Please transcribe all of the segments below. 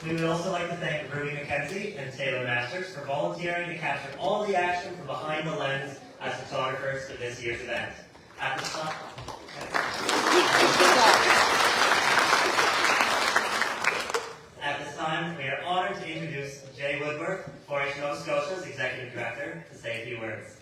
We would also like to thank Ruby McKenzie and Taylor Masters for volunteering to capture all the action from behind the lens as photographers for this year's event. At this time, we are honored to introduce Jay Woodworth, 4-H Nova Scotia's Executive Director, to say a few words.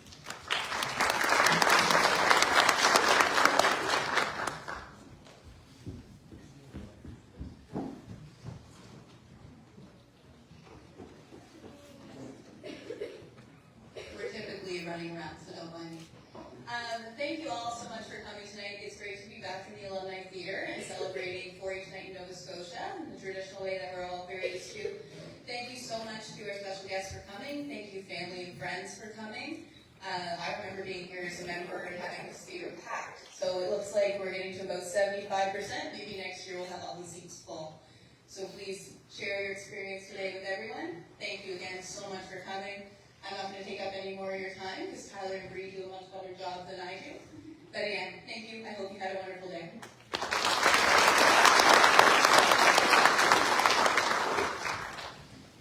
Running around, so don't mind me. Thank you all so much for coming tonight. It's great to be back in the Alumni Theatre and celebrating 4-H Night in Nova Scotia in the traditional way that we're all very used to. Thank you so much to our special guests for coming. Thank you, family and friends, for coming. I remember being here as a member and having this theatre packed. So it looks like we're getting to about 75%. Maybe next year we'll have all the seats full. So please share your experience today with everyone. Thank you again so much for coming. I'm not going to take up any more of your time because Tyler and Bree do a much better job than I do. But again, thank you. I hope you had a wonderful day.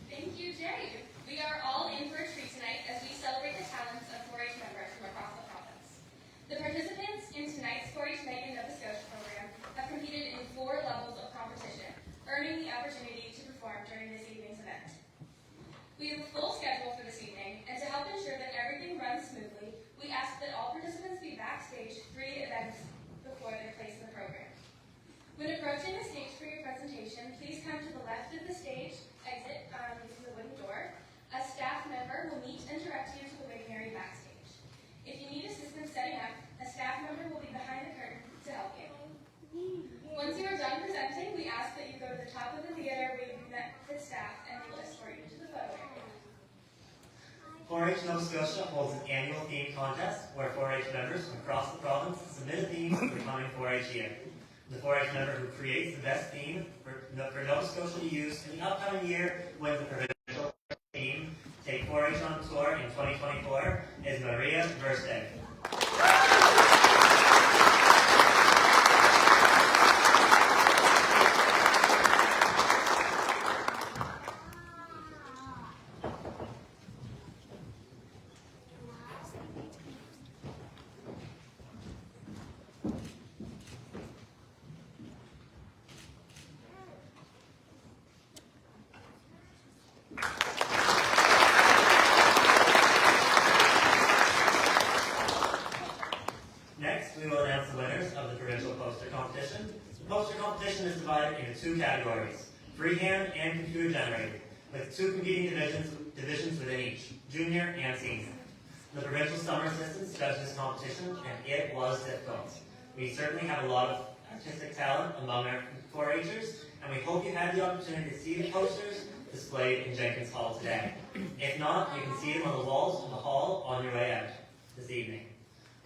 Thank you, Jay. We are all in for a treat tonight as we celebrate the talents of 4-H members from across the province. The participants in tonight's 4-H Night in Nova Scotia program have competed in 4 levels of competition, earning the opportunity to perform during this evening's event. We have a full schedule for this evening, and to help ensure that everything runs smoothly, we ask that all participants be backstage 3 events before their place in the program. When approaching the stage for your presentation, please come to the left of the stage, exit using the wooden door. A staff member will meet and direct you to the waiting area backstage. If you need assistance setting up, a staff member will be behind the curtain to help you. Once you are done presenting, we ask that you go to the top of the theater where you met with staff and we will escort you to the photo area. 4-H Nova Scotia holds an annual theme contest where 4-H members from across the province submit a theme for the coming 4-H year. The 4-H member who creates the best theme for Nova Scotia to use in the upcoming year wins the provincial theme. Take 4-H on tour in 2024 is Maria Versteeg. Is divided into 2 categories, freehand and computer generated, with 2 competing divisions within each, junior and senior. The provincial summer assistants judged this competition, and it was difficult. We certainly have a lot of artistic talent among our 4-Hers, and we hope you had the opportunity to see the posters displayed in Jenkins Hall today. If not, you can see them on the walls in the hall on your way out this evening.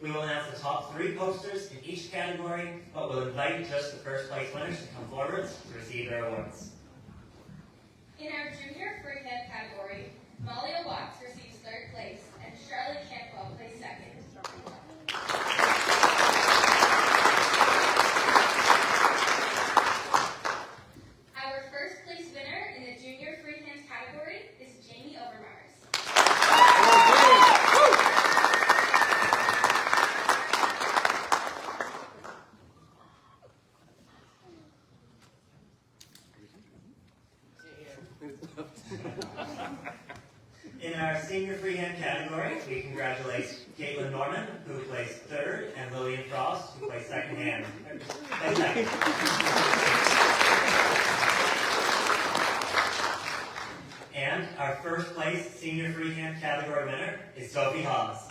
We will announce the top 3 posters in each category, but we'll invite just the first place winners to come forward to receive their awards. In our junior freehand category, Malia Watts receives 3rd place and Charlotte Cantwell plays 2nd. Our first place winner in the junior freehand category is Jamie Overmars. In our senior freehand category, we congratulate Caitlin Norman, who placed 3rd, and Lillian Frost, who placed 2nd hand. And our first place senior freehand category winner is Sophie Hawes.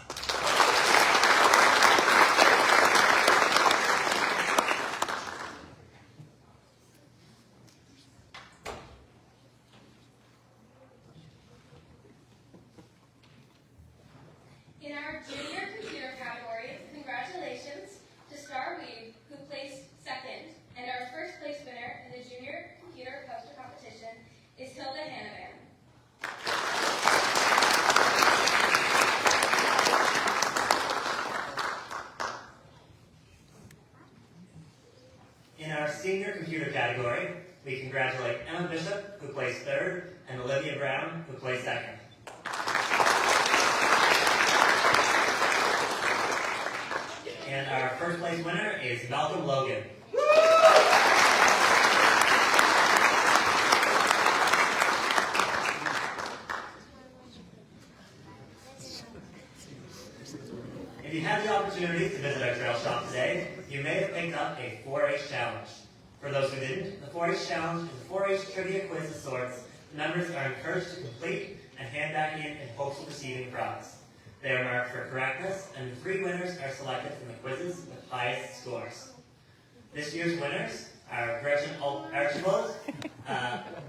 In our junior computer category, congratulations to Star Weave, who placed 2nd, and our first place winner in the junior computer poster competition is Hilda Hanavan. placed third, and Olivia Brown, who placed second. And our first place winner is Malcolm Logan. If you had the opportunity to visit our trail shop today, you may have picked up a 4-H challenge. For those who didn't, the 4-H challenge is a 4-H trivia quiz of sorts. Members are encouraged to complete and hand back in hopes of receiving a prize. They are marked for correctness, and the 3 winners are selected from the quizzes with highest scores. This year's winners are Gretchen Archibald,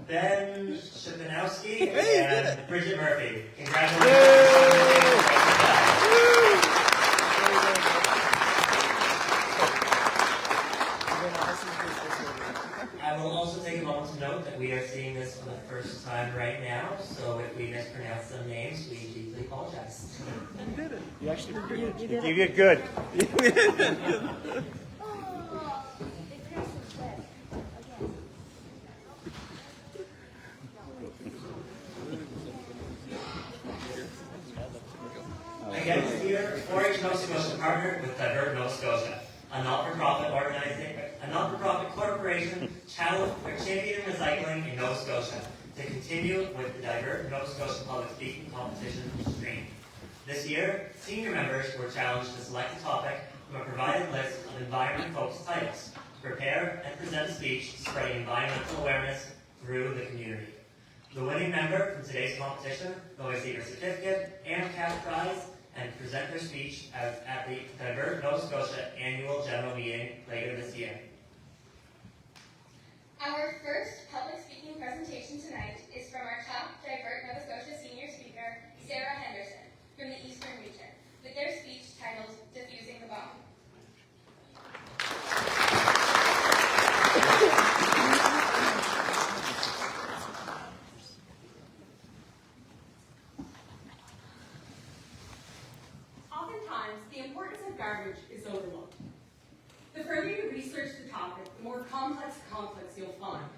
Ben Shipanowski, and Bridget Murphy. Congratulations. I will also take a moment to note that we are seeing this for the first time right now, so if we mispronounce some names, we deeply apologize. You did it. You actually did it. You did good. Again this year, 4-H Nova Scotia partnered with Divert Nova Scotia, a not-for-profit corporation championing recycling in Nova Scotia, to continue with the Divert Nova Scotia Public Speaking Competition stream. This year, senior members were challenged to select a topic from a provided list of environment-focused titles, to prepare and present a speech spreading environmental awareness through the community. The winning member from today's competition will receive a certificate and cash prize and present their speech at the Divert Nova Scotia Annual General Meeting later this year. Our first public speaking presentation tonight is from our top Divert Nova Scotia senior speaker, Sarah Henderson, from the Eastern Region, with their speech titled Diffusing the Bomb. Oftentimes, the importance of garbage is overlooked. The further you research the topic, the more complex conflicts you'll find.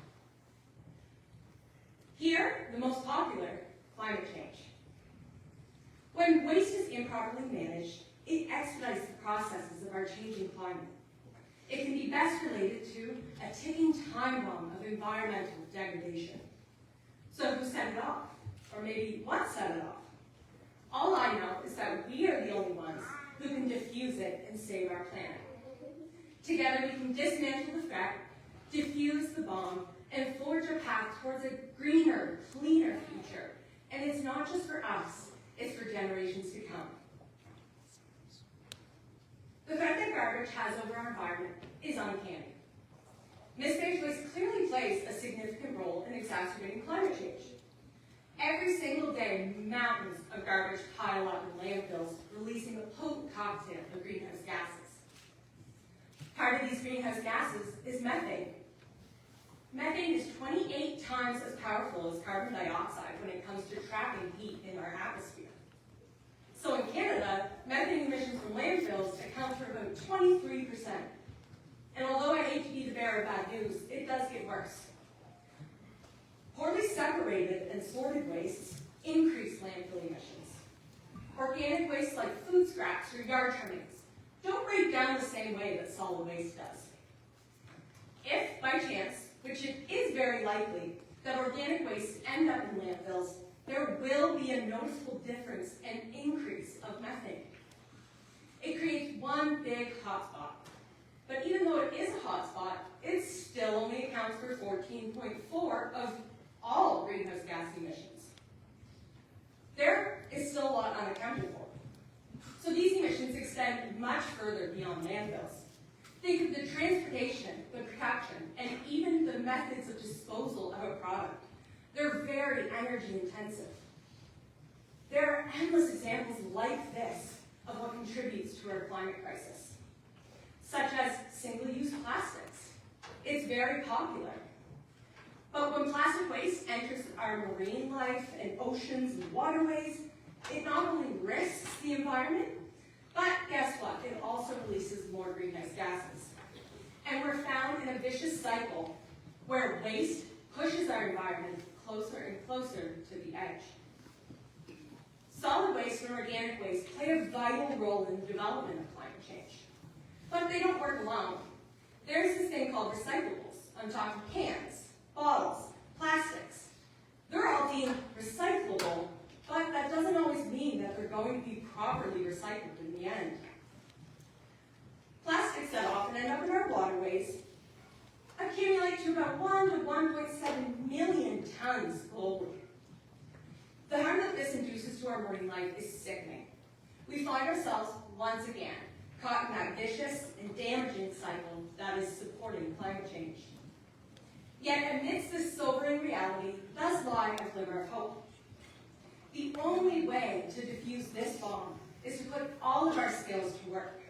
Here, the most popular, climate change. When waste is improperly managed, it expedites the processes of our changing climate. It can be best related to a ticking time bomb of environmental degradation. So who set it off? Or maybe what set it off? All I know is that we are the only ones who can diffuse it and save our planet. Together we can dismantle the threat, diffuse the bomb, and forge a path towards a greener, cleaner future. And it's not just for us, it's for generations to come. The threat that garbage has over our environment is uncanny. Mismanaged waste clearly plays a significant role in exacerbating climate change. Every single day, mountains of garbage pile up in landfills, releasing a potent cocktail of greenhouse gases. Part of these greenhouse gases is methane. Methane is 28 times as powerful as carbon dioxide when it comes to trapping heat in our atmosphere. So in Canada, methane emissions from landfills account for about 23%. And although I hate to be the bearer of bad news, it does get worse. Poorly separated and sorted wastes increase landfill emissions. Organic waste like food scraps or yard trimmings don't break down the same way that solid waste does. If, by chance, which it is very likely, that organic waste end up in landfills, there will be a noticeable difference and increase of methane. It creates one big hotspot. But even though it is a hotspot, it still only accounts for 14.4 of all greenhouse gas emissions. There is still a lot unaccounted for. So these emissions extend much further beyond landfills. Think of the transportation, the production, and even the methods of disposal of a product. They're very energy intensive. There are endless examples like this of what contributes to our climate crisis, such as single-use plastics. It's very popular. But when plastic waste enters our marine life and oceans and waterways, it not only risks the environment, but guess what? It also releases more greenhouse gases. And we're found in a vicious cycle where waste pushes our environment closer and closer to the edge. Solid waste and organic waste play a vital role in the development of climate change. But they don't work alone. There's this thing called recyclables on top of cans, bottles, plastics. They're all deemed recyclable, but that doesn't always mean that they're going to be properly recycled in the end. Plastics that often end up in our waterways accumulate to about 1 to 1.7 million tons globally. The harm that this induces to our marine life is sickening. We find ourselves, once again, caught in that vicious and damaging cycle that is supporting climate change. Yet amidst this sobering reality does lie a glimmer of hope. The only way to defuse this bomb is to put all of our skills to work.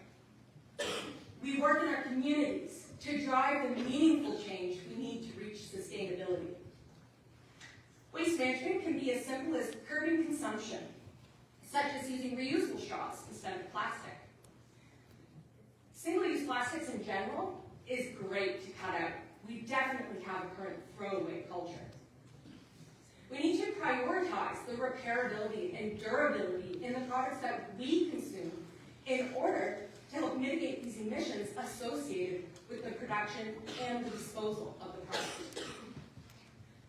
We work in our communities to drive the meaningful change we need to reach sustainability. Waste management can be as simple as curbing consumption, such as using reusable straws instead of plastic. Single-use plastics in general is great to cut out. We definitely have a current throwaway culture. We need to prioritize the repairability and durability in the products that we consume in order to help mitigate these emissions associated with the production and the disposal of the product.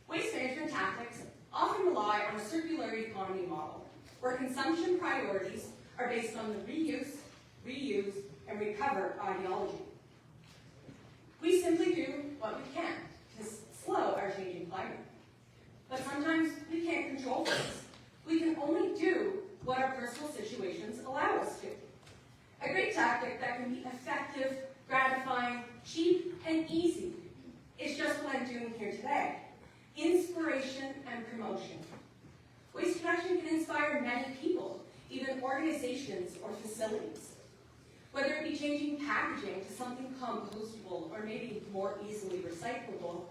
Waste management tactics often rely on a circular economy model, where consumption priorities are based on the reuse, reuse, and recover ideology. We simply do what we can to slow our changing climate. But sometimes we can't control things. We can only do what our personal situations allow us to. A great tactic that can be effective, gratifying, cheap, and easy is just what I'm doing here today. Inspiration and promotion. Waste reduction can inspire many people, even organizations or facilities. Whether it be changing packaging to something compostable or maybe more easily recyclable,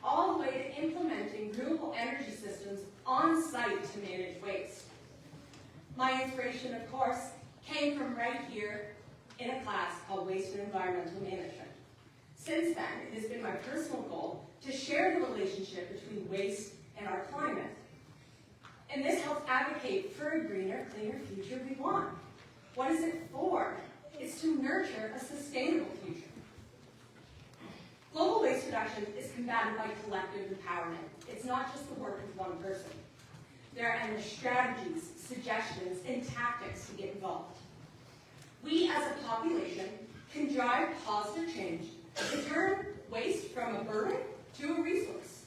all the way to implementing renewable energy systems on site to manage waste. My inspiration, of course, came from right here in a class called Waste and Environmental Management. Since then, it has been my personal goal to share the relationship between waste and our climate. And this helps advocate for a greener, cleaner future we want. What is it for? It's to nurture a sustainable future. Global waste reduction is combated by collective empowerment. It's not just the work of one person. There are endless strategies, suggestions, and tactics to get involved. We as a population can drive positive change to turn waste from a burden to a resource.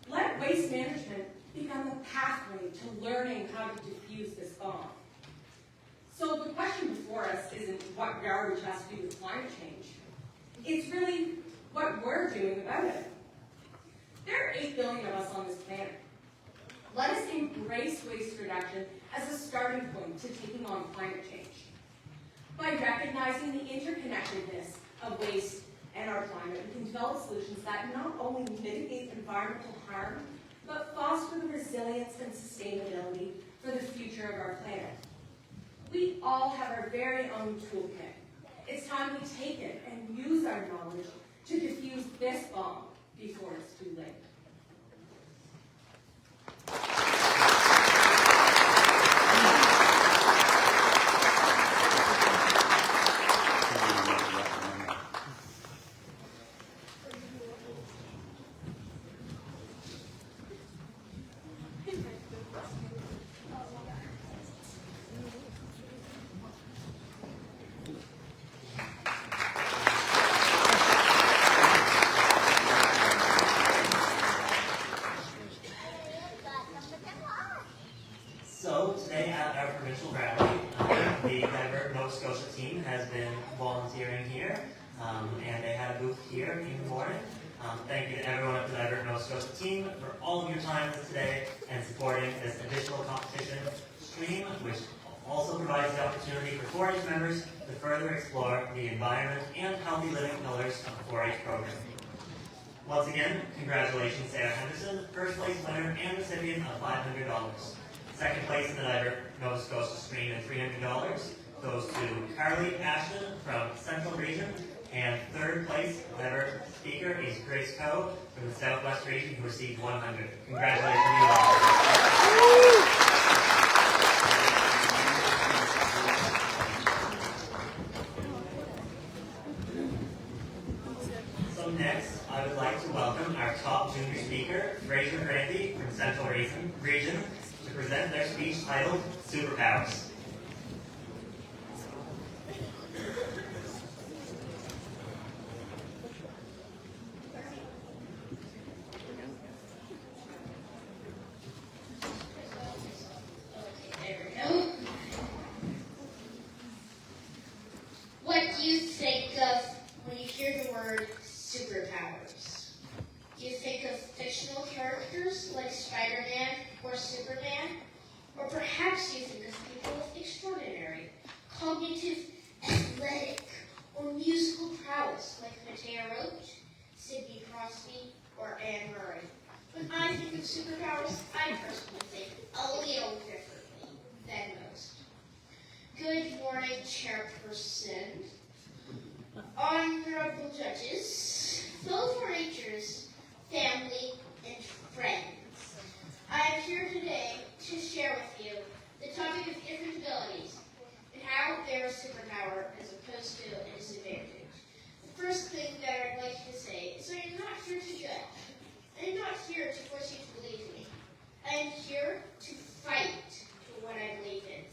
Let waste management become the pathway to learning how to diffuse this bomb. So the question before us isn't what garbage has to do with climate change. It's really what we're doing about it. There are 8 billion of us on this planet. Let us embrace waste reduction as a starting point to taking on climate change. By recognizing the interconnectedness of waste and our climate, we can develop solutions that not only mitigate environmental harm, but foster the resilience and sustainability for the future of our planet. We all have our very own toolkit. It's time we take it and use our knowledge to defuse this bomb before it's too late. So today at our provincial rally, the Divert Nova Scotia team has been volunteering here, and they had a booth here in the morning. Thank you to everyone at the Divert Nova Scotia team for all of your time today and supporting this additional competition stream, which also provides the opportunity for 4-H members to further explore the environment and healthy living pillars of the 4-H program. Once again, congratulations Sarah Henderson, first place winner and recipient of $500. Second place in the Divert Nova Scotia stream and $300 goes to Carly Ashton from Central Region And third place ever speaker is Grace Coe from the Southwest region, who received 100. Congratulations to you all. So next, I would like to welcome our top junior speaker, Fraser Grandy from Central Region, to present their speech titled Superpowers. There we go. What do you think of when you hear the word superpowers? Do you think of fictional characters like Spider-Man or Superman? Or perhaps you think of people with extraordinary, cognitive, athletic, or musical prowess like Matea Roach, Sidney Crosby, or Anne Murray? When I think of superpowers, I personally think a little differently than most. Good morning, Chairperson, honorable judges, fellow 4-Hers, family, and friends. I am here today to share with you the topic of different abilities and how they're a superpower as opposed to a disadvantage. The first thing that I'd like to say is I am not here to judge. I am not here to force you to believe me. I am here to fight for what I believe in.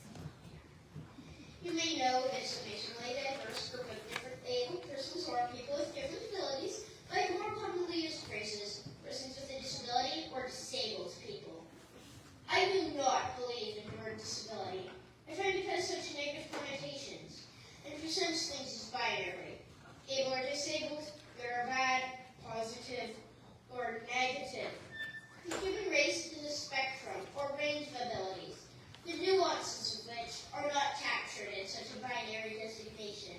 You may know that it's a nationally diverse group of different able persons or people with different abilities, like more commonly used phrases, persons with a disability or disabled people. I do not believe in the word disability. I find it has such negative connotations and presents things as binary. Able or disabled, good or bad, positive or negative. The human race is a spectrum or range of abilities, the nuances of which are not captured in such a binary designation.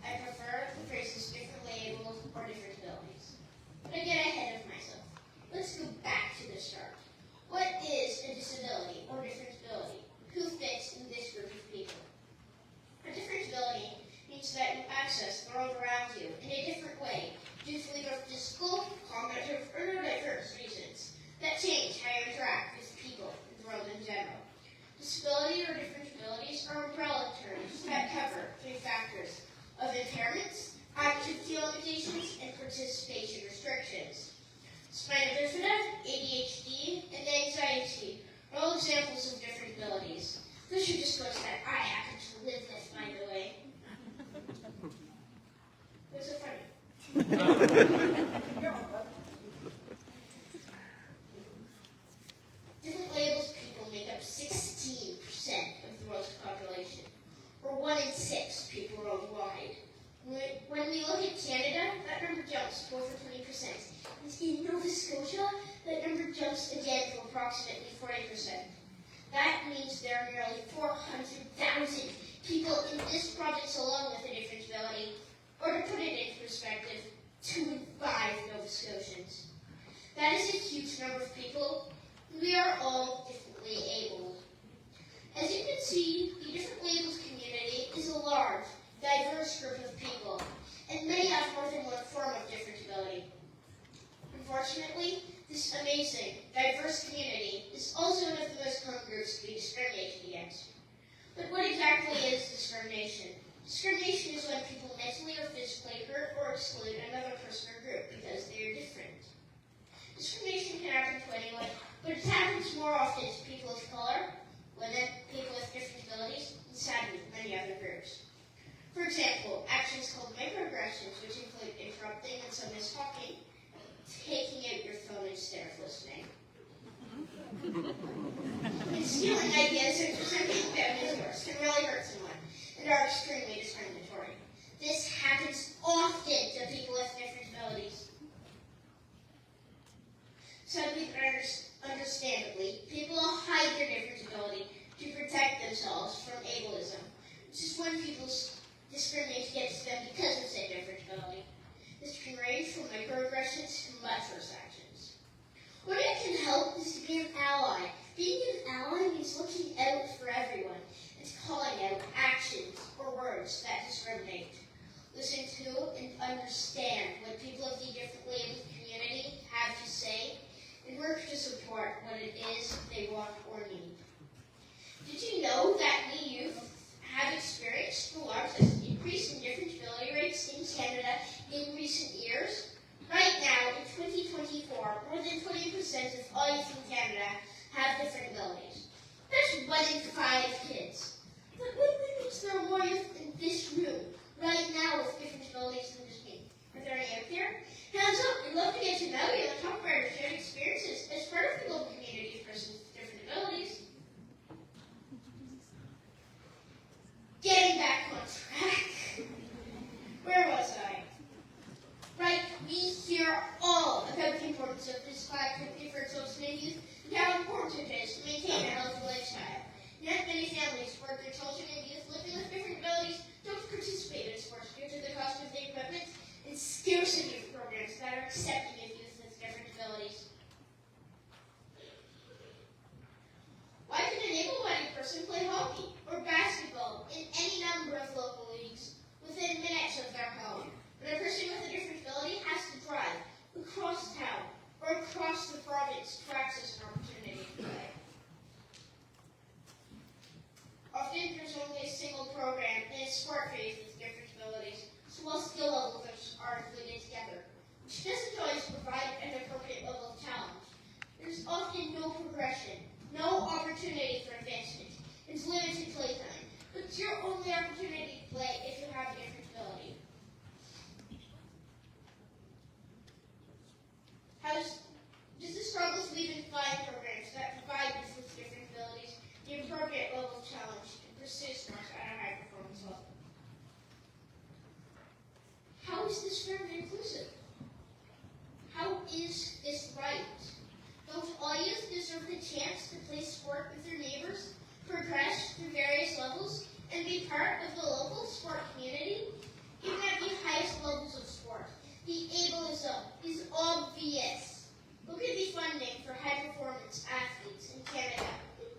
I prefer the phrases differently able or different abilities. But I get ahead of myself. Let's go back to the start. What is a disability or different ability? Who fits in this group of people? A different ability means that you access the world around you in a different way due to either physical, cognitive, or neurodiverse reasons that change how you interact with people and the world in general. Disability or different abilities are umbrella terms that cover 3 factors of impairments, activity limitations, and participation restrictions. Spina bifida, ADHD, and anxiety are all examples of different abilities. Those are just ones that I happen to live with, by the way. What's so funny? Different labels people make up 16% of the world's population, or 1 in 6 people worldwide. When we look at Canada, that number jumps to over 20%. And in Nova Scotia, that number jumps again to approximately 40%. That means there are nearly 400,000 people in this province alone with a different ability, or to put it into perspective, 2 in 5 Nova Scotians. That is a huge number of people. We are all differently abled. As you can see, the differently abled community is a large, diverse group of people, and many have more than one form of different ability. Unfortunately, this amazing, diverse community is also one of the most common groups to be discriminated against. But what exactly is discrimination? Discrimination is when people mentally or physically hurt or exclude another person or group because they are different. Discrimination can happen to anyone, but it happens more often to people of color, women, people with different abilities, and sadly, many other groups. For example, actions called microaggressions, which include interrupting when someone is talking, taking out your phone instead of listening, and stealing ideas or presenting them as yours can really hurt someone and are extremely discriminatory. This happens often to people with different abilities. Sadly, but understandably, people hide their different ability to protect themselves from ableism, which is when people discriminate against them because of their different ability. This can range from microaggressions to much worse actions. What it can help is to be an ally. Being an ally means looking out for everyone and calling out actions or words that discriminate. listen to, and understand what people of the differently abled community have to say, and work to support what it is they want or need. Did you know that we youth have experienced the largest increase in different ability rates in Canada in recent years? Right now, in 2024, more than 20% of all youth in Canada have different abilities. That's 1 in 5 kids. But what means there are more youth in this room right now with different abilities than just me? Are there any out there? Hands up, we'd love to get to know you and talk about our shared experiences as part of the global community of persons with different abilities. Getting back on track. Where was I? Right, we hear all about the importance of physical activity for adults and youth and how important it is to maintain a healthy lifestyle. Yet many families where their children and youth living with different abilities don't participate in sports due to the cost of the equipment and scarcity of programs that are accepting of youth with different abilities. Why can an able-bodied person play hockey or basketball in any number of local leagues within minutes of their home, but a person with a different ability has to drive across town or across the province to access an opportunity to play? Often, there's only a single program in a sport for youth with different abilities, so while skill levels are included together, which doesn't always provide an appropriate level of challenge. There's often no progression, no opportunity for advancement. It's limited playtime, but it's your only opportunity to play if you have a different ability. Does the struggles we even find programs that provide youth with different abilities the appropriate level of challenge and persistence at a high performance level? How is this fair and inclusive? How is this right? Don't all youth deserve the chance to play sport with their neighbors, progress through various levels, and be part of the local sport community? Even at the highest levels of sport, the ableism is obvious. Look at the funding for high-performance athletes in Canada.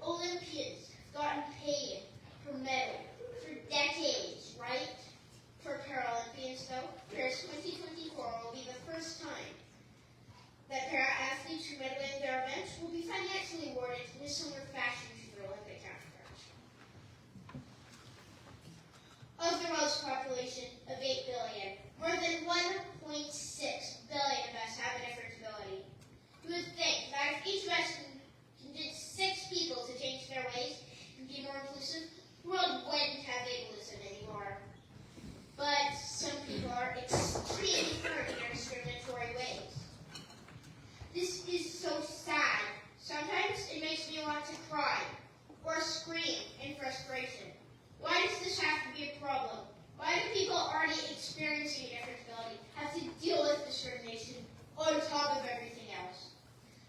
Olympians have gotten paid per medal for decades, right? For Paralympians, though, Paris 2024 will be the first time that para-athletes who medal in their events will be financially awarded in a similar fashion to their Olympic counterparts. Of the world's population of 8 billion, more than 1.6 billion of us have a different ability. You would think that if each of us can convince 6 people to change their ways and be more inclusive, the world wouldn't have ableism anymore. But some people are extremely firm in their discriminatory ways. This is so sad. Sometimes it makes me want to cry or scream in frustration. Why does this have to be a problem? Why do people already experiencing a different ability have to deal with discrimination on top of everything else?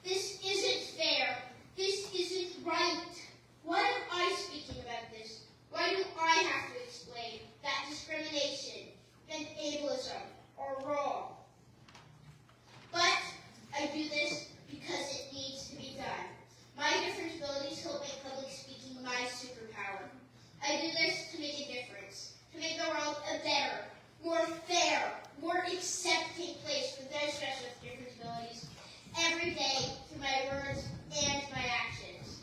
This isn't fair. This isn't right. Why am I speaking about this? Why do I have to explain that discrimination and ableism are wrong? But I do this because it needs to be done. My different abilities help make public speaking my superpower. I do this to make a difference, to make the world a better, more fair, more accepting place for those of us with different abilities every day through my words and my actions.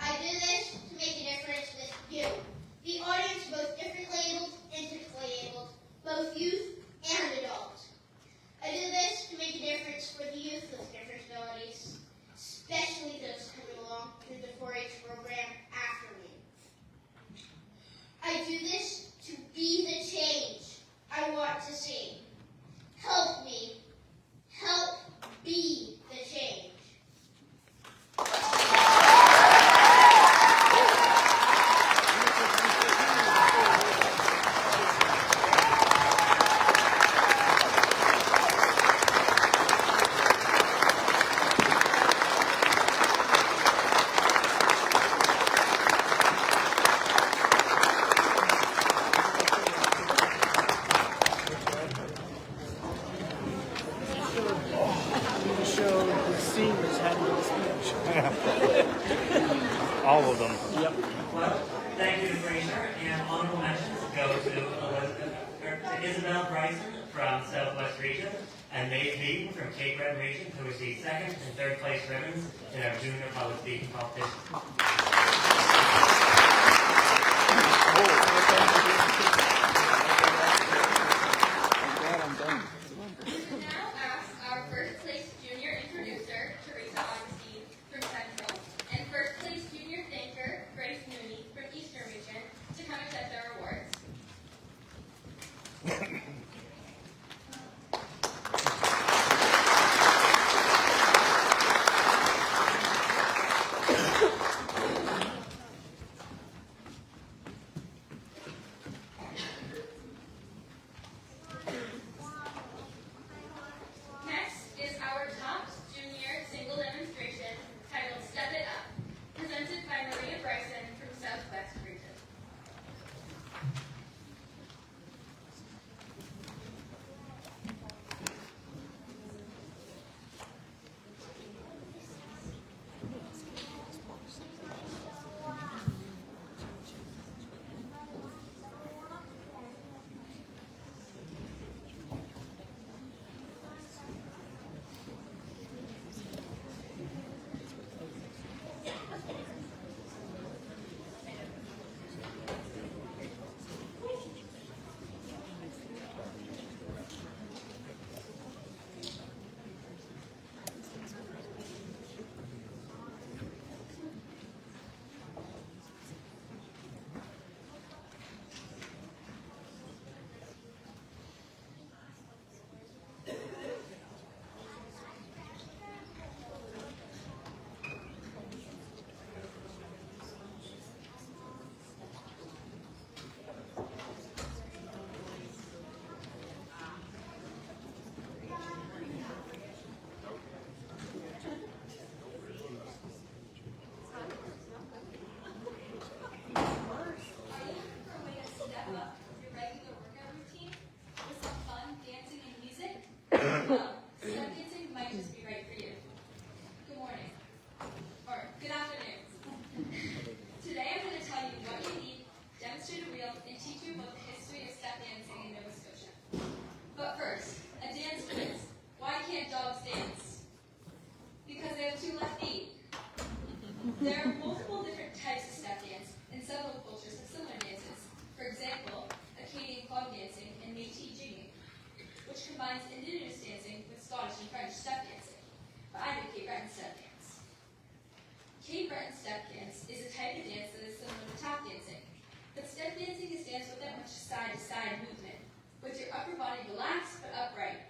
I do this to make a difference with you, the audience, both differently abled and physically abled, both youth and adults. I do this to make a difference for the youth with different abilities, especially those coming along through the 4-H program after me. I do this to be the change I want to see. Help me. Help be the change. All of them. Well, thank you to Fraser, and honorable mentions go to Elizabeth, to Isabel Bryson from Southwest Region and Maeve Beaton from Cape Breton Region, who received second and third place ribbons in our junior public speaking competition. We will now ask our first place junior introducer, Teresa Augustine from Central, and first place junior thanker, Grace Mooney from Eastern Region, to come accept their awards. Next is our top junior single demonstration titled Step It Up, presented by Maria Bryson from Southwest Region. Are you looking for a way to step up your regular workout routine with some fun dancing and music? Well, step dancing might just be right for you. Good morning. Or good afternoon. Today I'm going to tell you what you need, demonstrate a reel, and teach you about the history of step dancing in Nova Scotia. But first, a dance quiz. Why can't dogs dance? Because they have 2 left feet. There are multiple different types of step dance, and several cultures have similar dances. For example, Acadian clog dancing and Métis jigging, which combines Indigenous dancing with Scottish and French step dancing. But I do Cape Breton step dance. Cape Breton step dance is a type of dance that is similar to tap dancing, but step dancing is danced without much side-to-side movement, with your upper body relaxed but upright.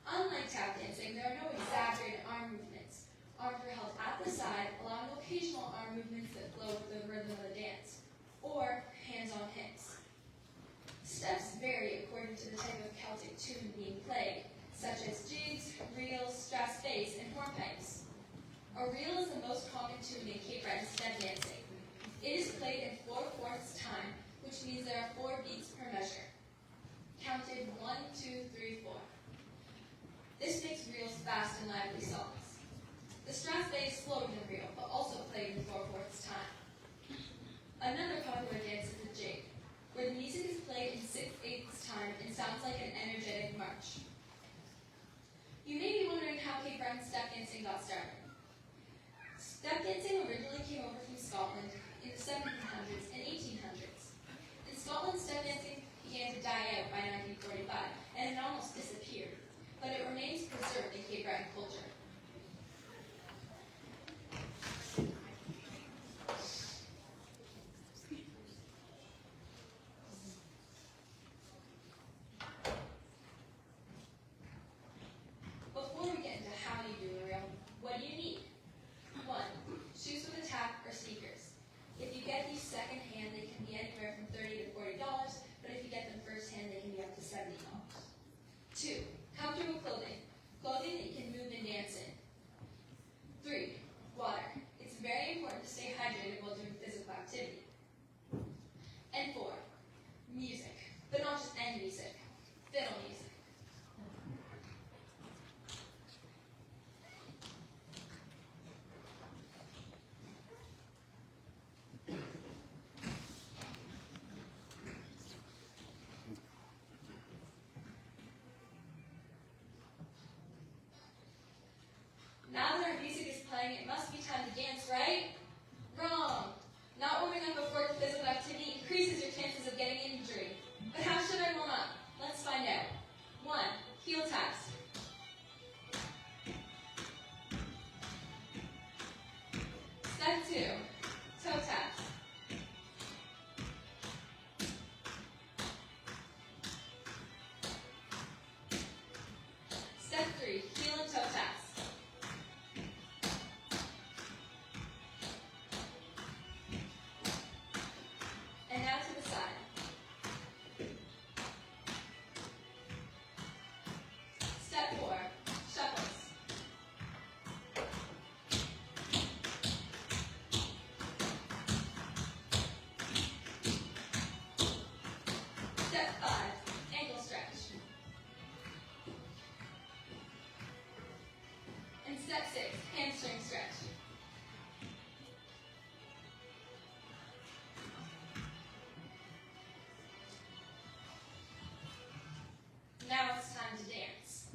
Unlike tap dancing, there are no exaggerated arm movements. Arms are held at the side, allowing occasional arm movements that flow with the rhythm of the dance, or hands on hips. Steps vary according to the type of Celtic tune being played, such as jigs, reels, strass bass, and hornpipes. A reel is the most common tune in Cape Breton step dancing. It is played in 4/4 time, which means there are 4 beats per measure. Counted 1, 2, 3, 4. This makes reels fast and lively songs. The strass bass is slower than reel, but also played in 4/4 time. Another popular dance is the jig, where the music is played in 6/8 time and sounds like an energetic march. You may be wondering how Cape Breton step dancing got started. Step dancing originally came over from Scotland in the 1700s and 1800s. In Scotland, step dancing began to die out by 1945, and it almost disappeared, but it remains preserved in Cape Breton culture. morning, it must be time to dance, right? Wrong. Not warming up before physical activity increases your chances of getting an injury. But how should I warm up? Let's find out. 1. Heel taps. Step 2. Toe taps. Step 3. Heel and toe taps. And now to the side. Step 4. Shuffles. Step 5. Ankle stretch. And step 6. Hamstring stretch. Now it's time to dance.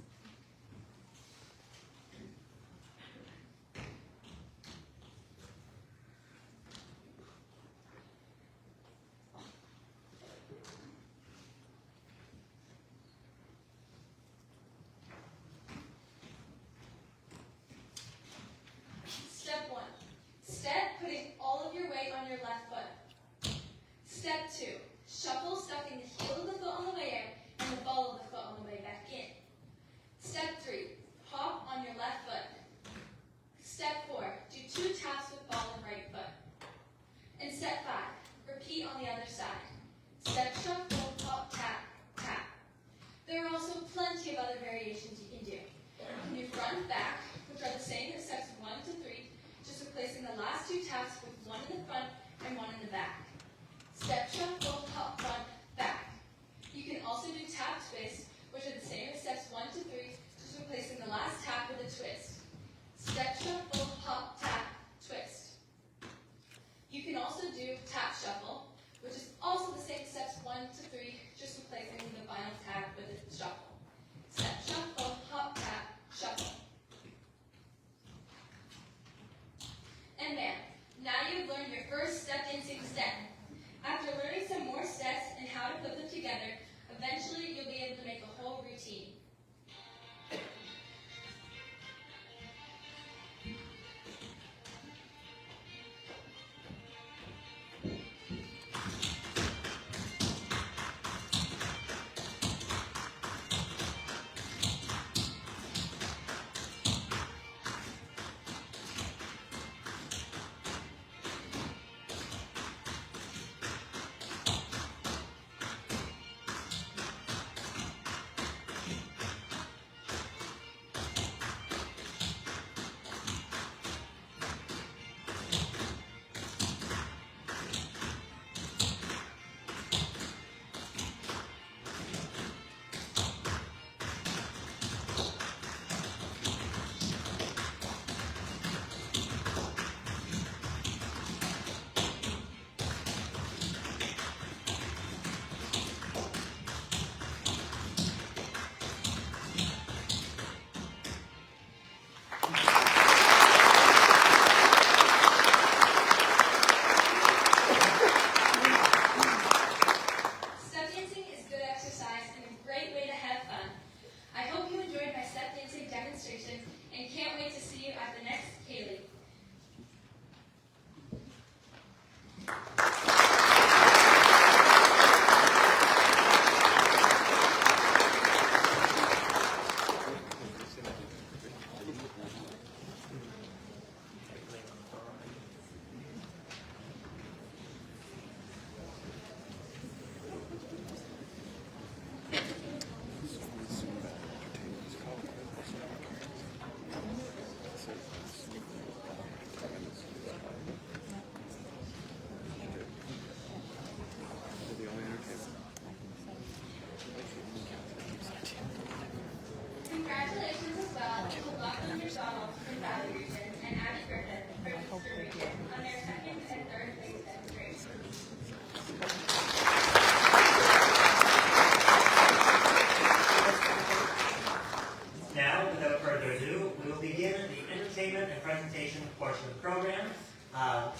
Step 1. Step, putting all of your weight on your left foot. Step 2. Shuffle, stuffing the heel of the foot on the way out and the ball of the foot on the way back in. Step 3. Hop on your left foot. Step 4. Do 2 taps with ball and right foot. And step 5. Repeat on the other side. Step shuffle, hop, tap, tap. There are also plenty of other variations you can do. You can do front, back, which are the same as steps 1 to 3, just replacing the last 2 taps with 1 in the front and 1 in the back. Step shuffle, hop, front, back. You can also do tap twist, which are the same as steps 1 to 3, just replacing the last tap with a twist. Step shuffle, hop, tap, twist. You can also do tap shuffle, which is also the same steps 1 to 3, just replacing the final tap with a shuffle. Step shuffle, hop, tap, shuffle. And bam, now you've learned your first step dancing step. After learning some more steps and how to put them together, eventually you'll be able to make a whole routine.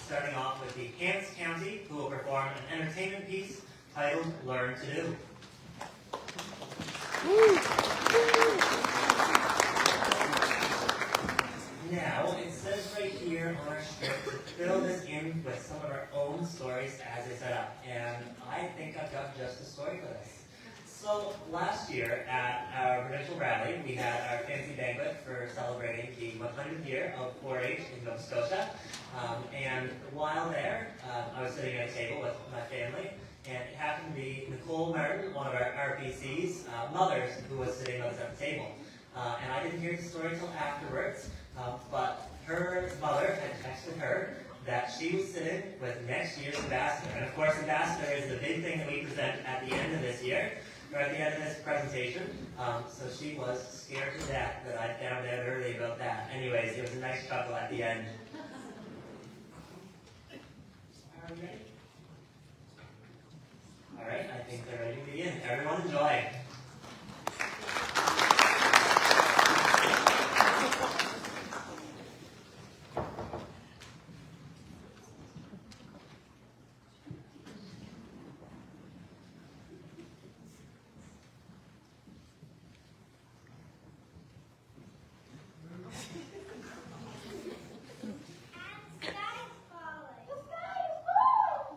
starting off with the Hants County, who will perform an entertainment piece titled Learn to Do. Now, it says right here on our script to fill this in with some of our own stories as they set up, and I think I've got just a story for this. So, last year at our provincial rally, we had our fancy banquet for celebrating the 100th year of 4-H in Nova Scotia, and while there, I was sitting at a table with my family, and it happened to be Nicole Martin, one of our RPC's mothers, who was sitting with us at the table. And I didn't hear the story till afterwards, but her mother had texted her that she was sitting with next year's ambassador. And of course, ambassador is the big thing that we present at the end of this year, or at the end of this presentation. So she was scared to death that I found out early about that. Anyways, it was a nice chuckle at the end. Are we ready? All right, I think they're ready to begin. Everyone enjoy. The sky is falling. The sky is falling.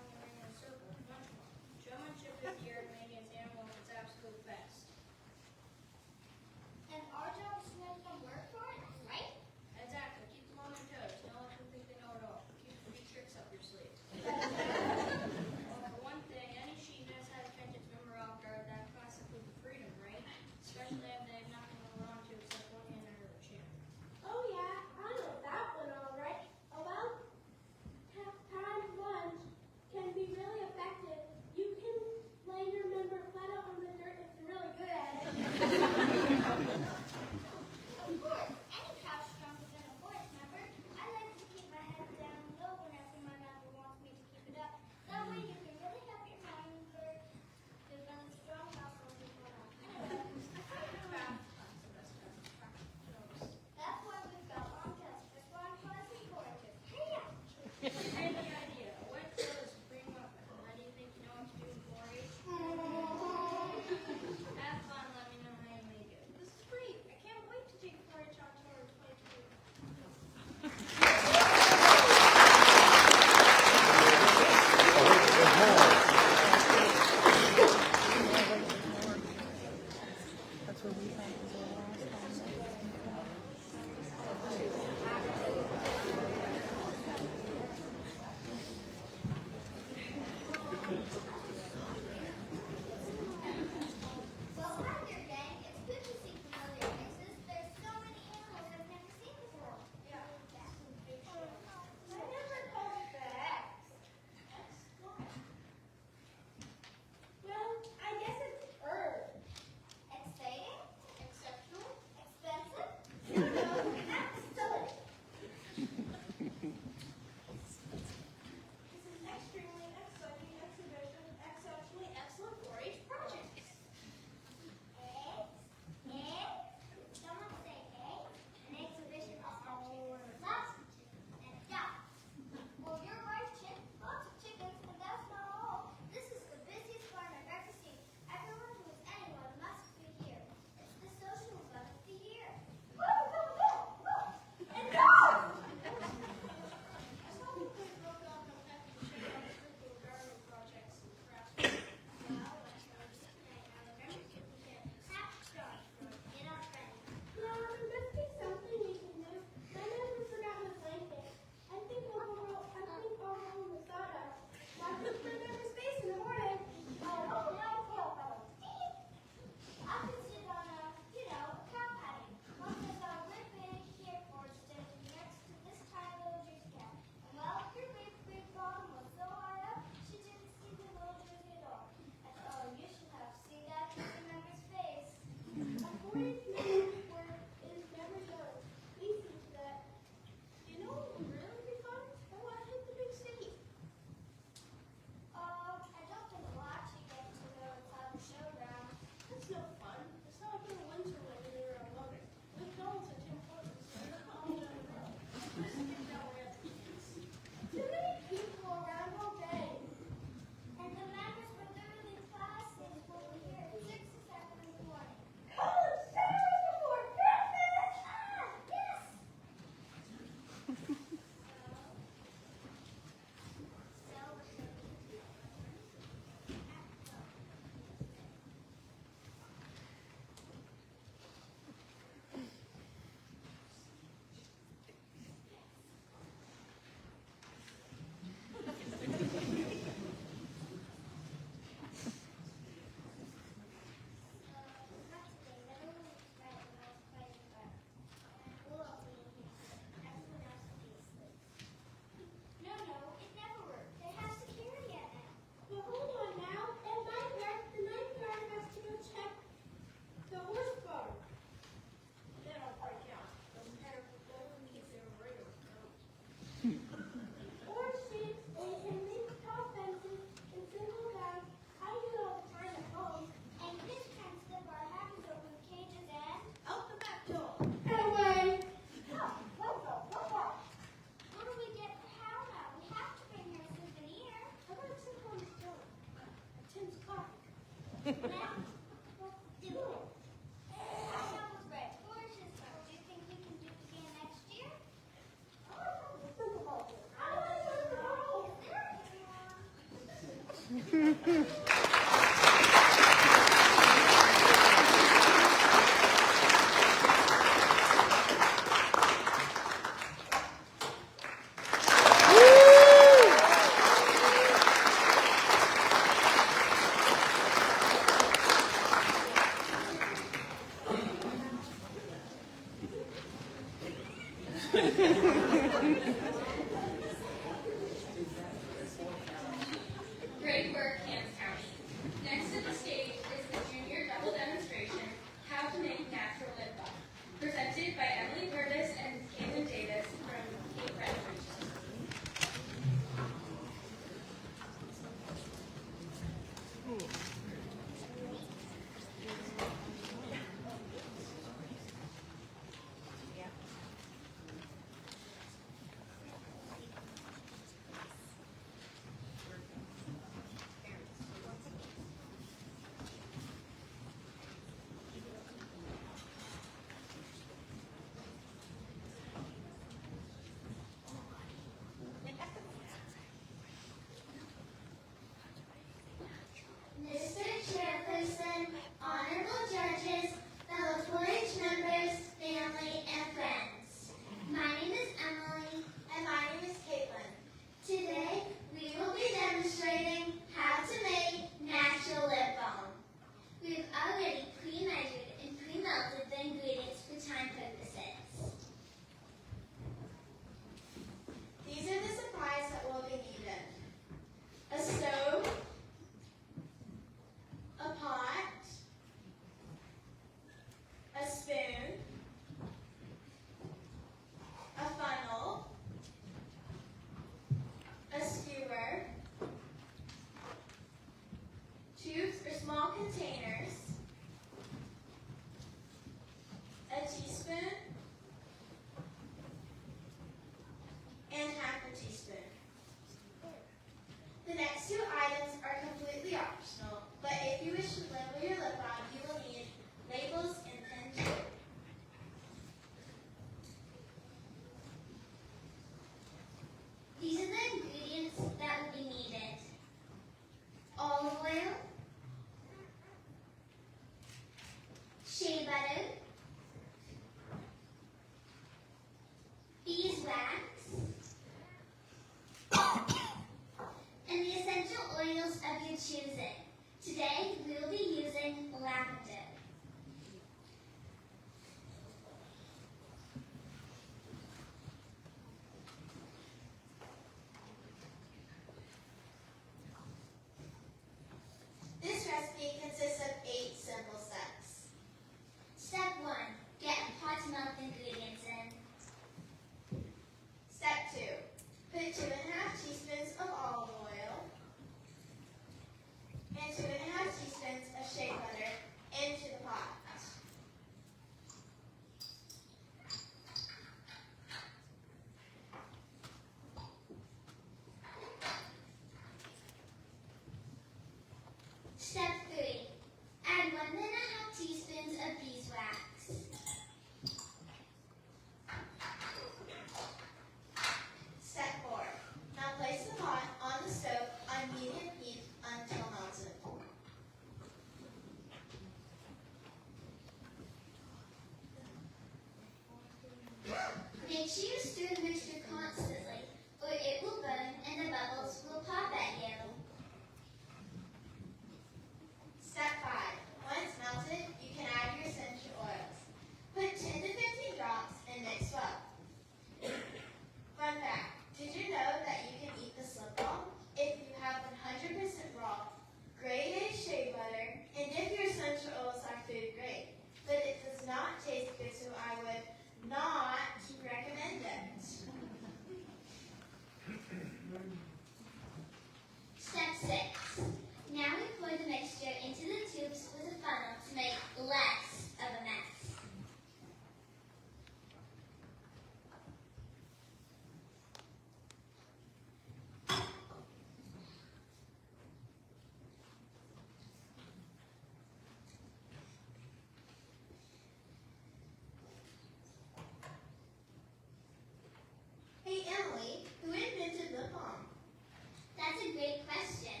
That's a great question.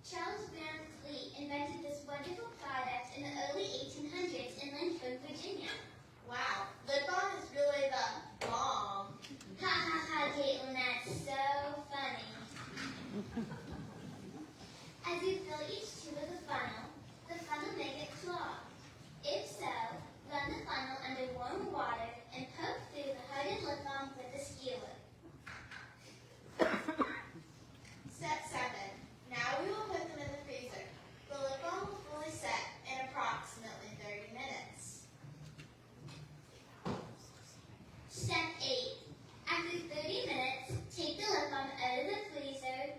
Charles Van Fleet invented this wonderful product in the early 1800s in Lynchburg, Virginia. Wow, lip balm is really the bomb. Ha ha ha, Caitlin, that's so funny. As you fill each tube with a funnel, the funnel may get clogged. If so, run the funnel under warm water and poke through the hardened lip balm with a skewer. Step 7. Now we will put them in the freezer. The lip balm will fully set in approximately 30 minutes. Step 8. After 30 minutes, take the lip balm out of the freezer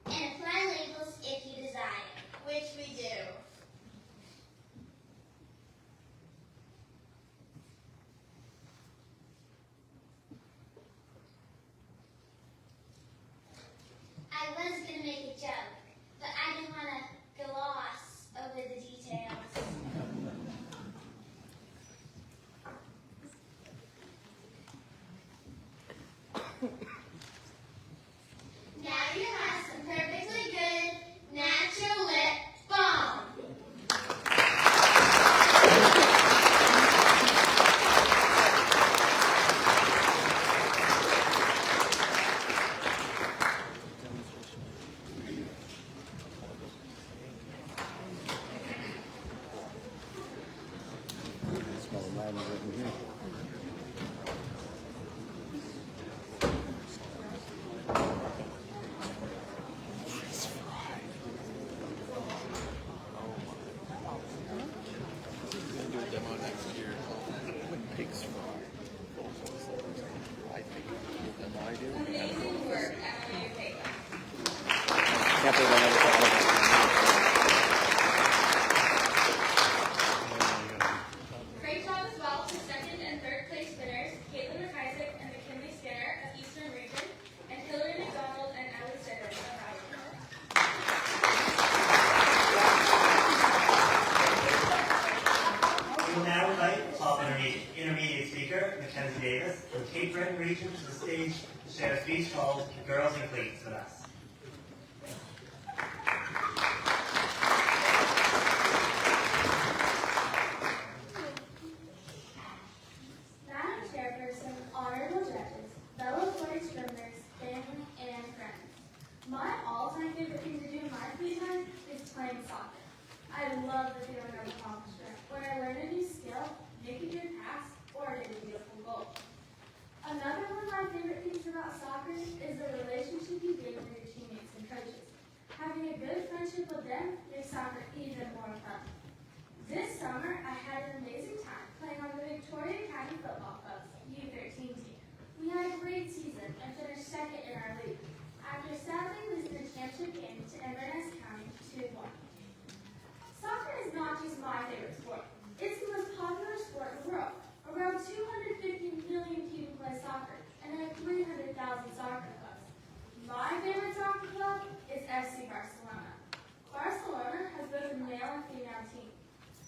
and apply labels if you desire. Which we do. I was going to make a joke, but I didn't want to gloss over the details. Now you have some perfectly good natural lip balm. Amazing work, Emily and Caitlin. Can't believe I never thought of that. Great job as well to second and third place winners, Caitlin McIsaac and McKinley Skinner of Eastern Region, and Hillary McDonald and Ellie Siddons of Rochester. We will now invite top intermediate speaker, Mackenzie Davis, from Cape Breton region to the stage to share a speech called Girls in Cleats with us. Madam Chairperson, honorable judges, fellow 4-H members, family, and friends. My all-time favorite thing to do in my free time is playing soccer. I love the feeling of accomplishment when I learn a new skill, make a good pass, or hit a beautiful goal. Another one of my favorite things about soccer is the relationship you gain with your teammates and coaches. Having a good friendship with them makes soccer even more fun. This summer, I had an amazing time playing on the Victoria County Football Club's U13 team. We had a great season and finished second in our league, after sadly losing the championship game to Inverness County 2-1. Soccer is not just my favorite sport. It's the most popular sport in the world. Around 250 million people play soccer, and there are 300,000 soccer clubs. My favorite soccer club is FC Barcelona. Barcelona has both a male and female team.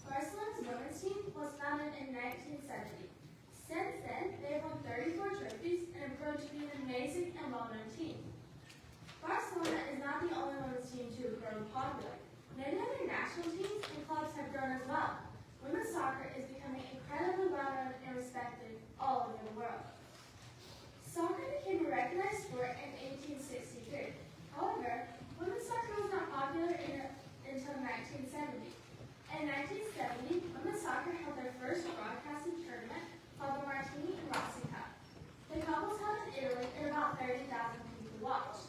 Barcelona's women's team was founded in 1970. Since then, they have won 34 trophies and have grown to be an amazing and well-known team. Barcelona is not the only women's team to have grown popular. Many other national teams and clubs have grown as well. Women's soccer is becoming incredibly well-known and respected all over the world. Soccer became a recognized sport in 1863. However, women's soccer was not popular until 1970. In 1970, women's soccer held their first broadcasted tournament called the Martini and Rossi Cup. The cup was held in Italy and about 30,000 people watched.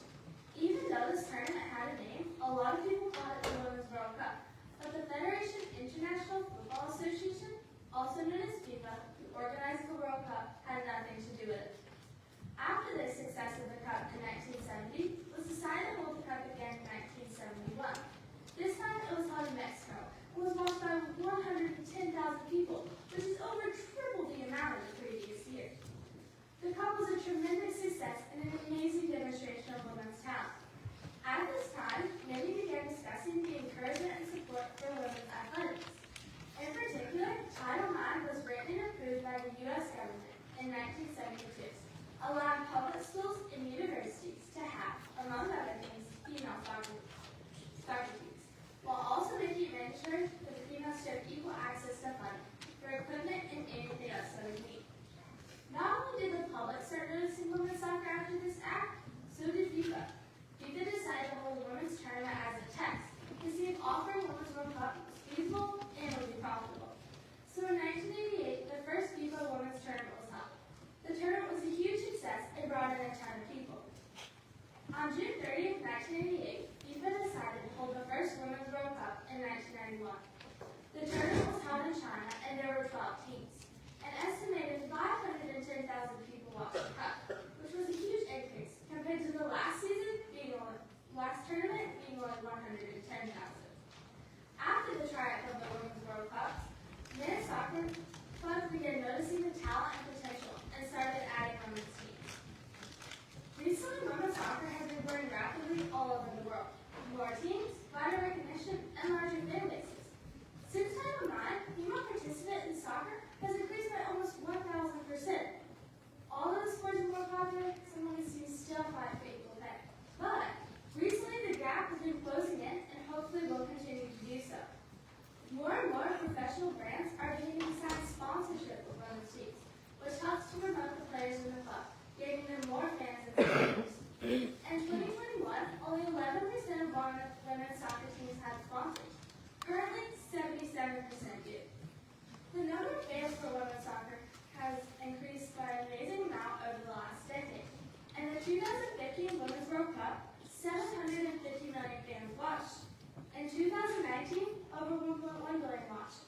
Even though this tournament had a name, a lot of people called it the Women's World Cup. But the Federation International Football Association, also known as FIFA, who organized the World Cup, had nothing to do with it. After the success of the Cup in 1970, it was decided to hold the Cup again in 1971. This time it was held in Mexico and was watched by 110,000 people, which is over triple the amount of the previous year. The Cup was a tremendous success and an amazing demonstration of women's On June 30th, 1988, FIFA decided to hold the first Women's World Cup in 1991. The tournament was held in China, and there were 12 teams. An estimated 510,000 people watched the cup, which was a huge increase compared to the last tournament being only 110,000. After the triumph of the Women's World Cup, men's soccer clubs began noticing the talent and potential and started adding women's teams. Recently, women's soccer has been growing rapidly all over the world. More teams, wider recognition, and larger fan bases. Since 2009, female participant in soccer has increased by almost 1,000%. Although the sport is more popular, some women's teams still fight for equal pay. But recently, the gap has been closing in, and hopefully will continue to do so. More and more professional brands are beginning to sign sponsorship with women's teams, which helps to promote the players in the club, giving them more fans and supporters. In 2021, only 11% of women's soccer teams had sponsors. Currently, 77% do. The number of fans for women's soccer has increased by an amazing amount over the last decade. In the 2015 Women's World Cup, 750 million fans watched. In 2019, over 1.1 billion watched.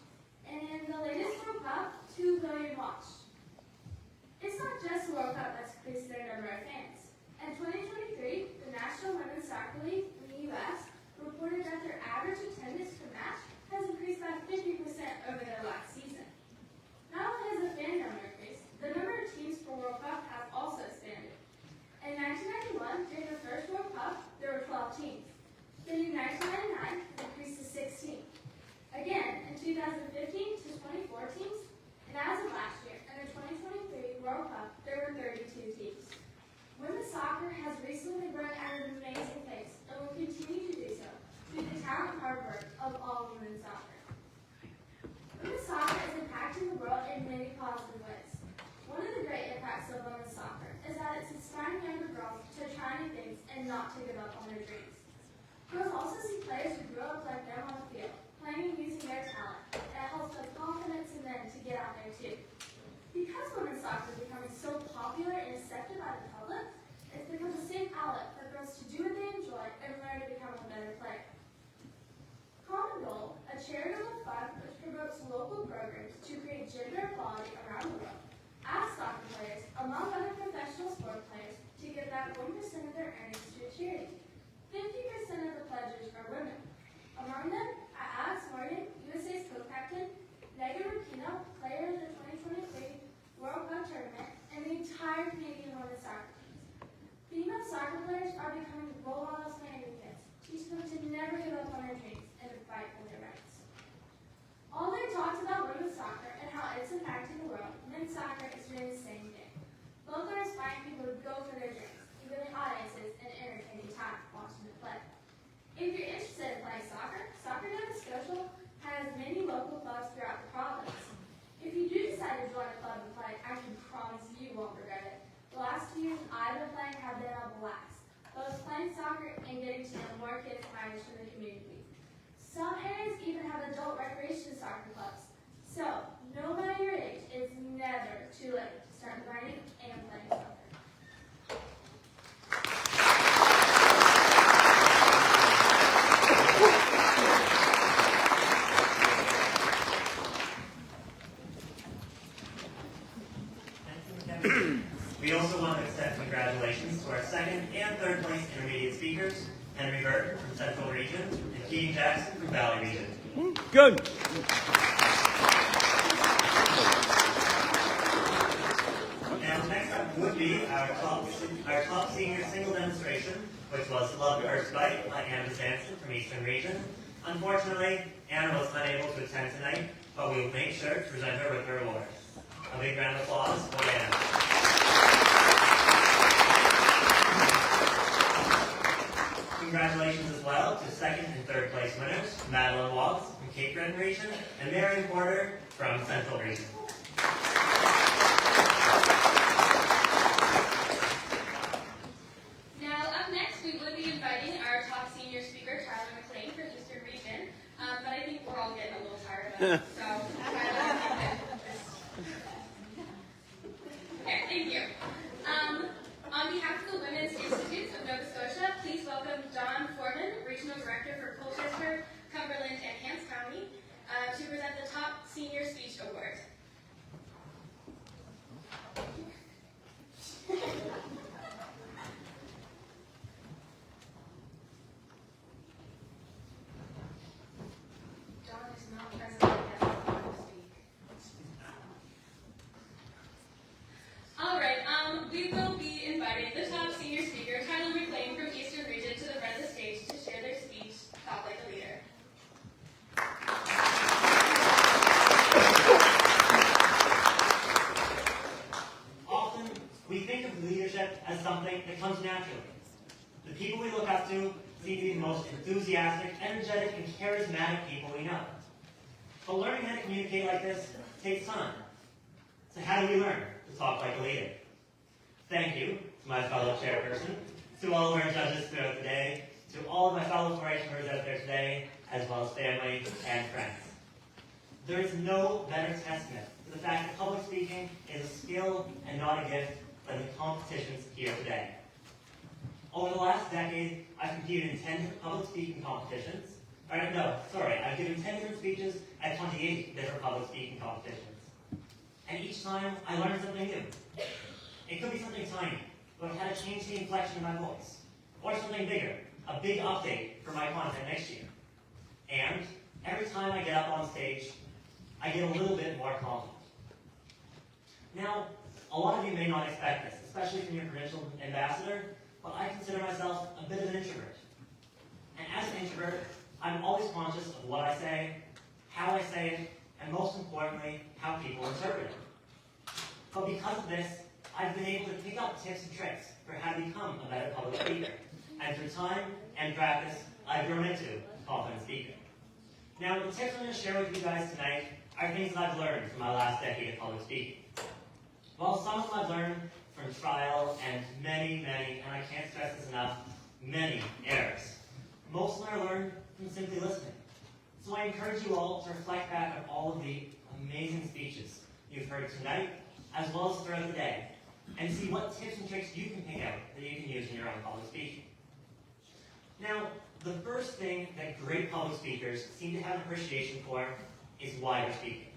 And in the latest World Cup, 2 billion watched. It's not just the World Cup that's increased their number of fans. In 2023, the National Women's Soccer League in the U.S. reported that their average attendance per match has increased by 50% over their last season. Not only has the fan number increased, the number of teams per World Cup has also expanded. In 1991, during the first World Cup, there were 12 teams. Then in 1999, it increased to 16. Again, in 2015 to 24 teams, and as of last year, in the 2023 World Cup, there were 32 teams. Women's soccer has recently been growing at an amazing pace and will continue to do so through the talent and hard work of all women's soccer. Women's soccer is impacting the world in many positive ways. One of the great impacts of women's soccer is that it's inspiring younger girls to try new things and not to give up on their dreams. Girls also see players who grew up like them on the field, playing and using their talent, and it helps build confidence in them to get out there too. Because women's soccer is becoming so popular and accepted by the public, it's become a safe outlet for girls to do what they enjoy and learn to become a better player. Common Goal, a charitable fund which promotes local programs to create gender equality around the world, asks soccer players, among other professional sport players, to give back 1% of their earnings to a charity. 50% of the pledgers are women. Among them are Alex Morgan, USA's co-captain, Megan Rapinoe, player of the 2023 World Cup tournament, and the entire Canadian women's soccer team. Female soccer players are becoming role models for young kids, teaching them to never give up on their dreams and to fight for their rights. Although we talked about women's soccer and how it's impacting the world, men's soccer is doing the same thing. Both are inspiring people to go for their dreams, giving audiences an entertaining time watching them play. If you're interested in playing soccer, Soccer Nova Scotia has many local clubs throughout the province. If you do decide to join a club and play, I can promise you won't regret it. The last 2 years I've been playing have been a blast, both playing soccer and getting to know more kids and minors from the community. Some areas even have adult recreation soccer clubs. So, no matter your age, it's never too late to start learning and playing soccer. We also want to extend congratulations to our second and third place intermediate speakers, Henry Burton from Central Region and Keating Jackson from Valley Region. Good. And next up would be our top senior single demonstration, which was Love at First Bite by Anna Sanson from Eastern Region. Unfortunately, Anna was unable to attend tonight, but we will make sure to present her with her award. A big round of applause for Anna. Congratulations as well to second and third place winners, Madeline Waltz from Cape Breton Region and Marion Porter from Central Region. Now, up next, we would be inviting our top senior speaker, Tyler McLean from Eastern Region, but I think we're all getting a little tired of it, so Tyler, okay, thank you. On behalf of the Women's Institutes of Nova Scotia, The people we look up to seem to be the most enthusiastic, energetic, and charismatic people we know. But learning how to communicate like this takes time. So how do we learn to talk like a leader? Thank you to my fellow chairperson, to all of our judges throughout the day, to all of my fellow 4-H members out there today, as well as family and friends. There is no better testament to the fact that public speaking is a skill and not a gift than the competitions here today. Over the last decade, I've competed in 10 different public speaking competitions. I've given 10 different speeches at 28 different public speaking competitions. And each time, I learned something new. It could be something tiny, but how to change the inflection of my voice. Or something bigger, a big update for my content next year. And every time I get up on stage, I get a little bit more confident. Now, a lot of you may not expect this, especially from your provincial ambassador, but I consider myself a bit of an introvert. And as an introvert, I'm always conscious of what I say, how I say it, and most importantly, how people interpret it. But because of this, I've been able to pick up tips and tricks for how to become a better public speaker. And through time and practice, I've grown into a confident speaker. Now, the tips I'm going to share with you guys tonight are things that I've learned from my last decade of public speaking. Well, some of them I've learned from trial and many, and I can't stress this enough, many errors. Most of them I learned from simply listening. So I encourage you all to reflect back on all of the amazing speeches you've heard tonight, as well as throughout the day, and see what tips and tricks you can pick out that you can use in your own public speaking. Now, the first thing that great public speakers seem to have an appreciation for is why they're speaking.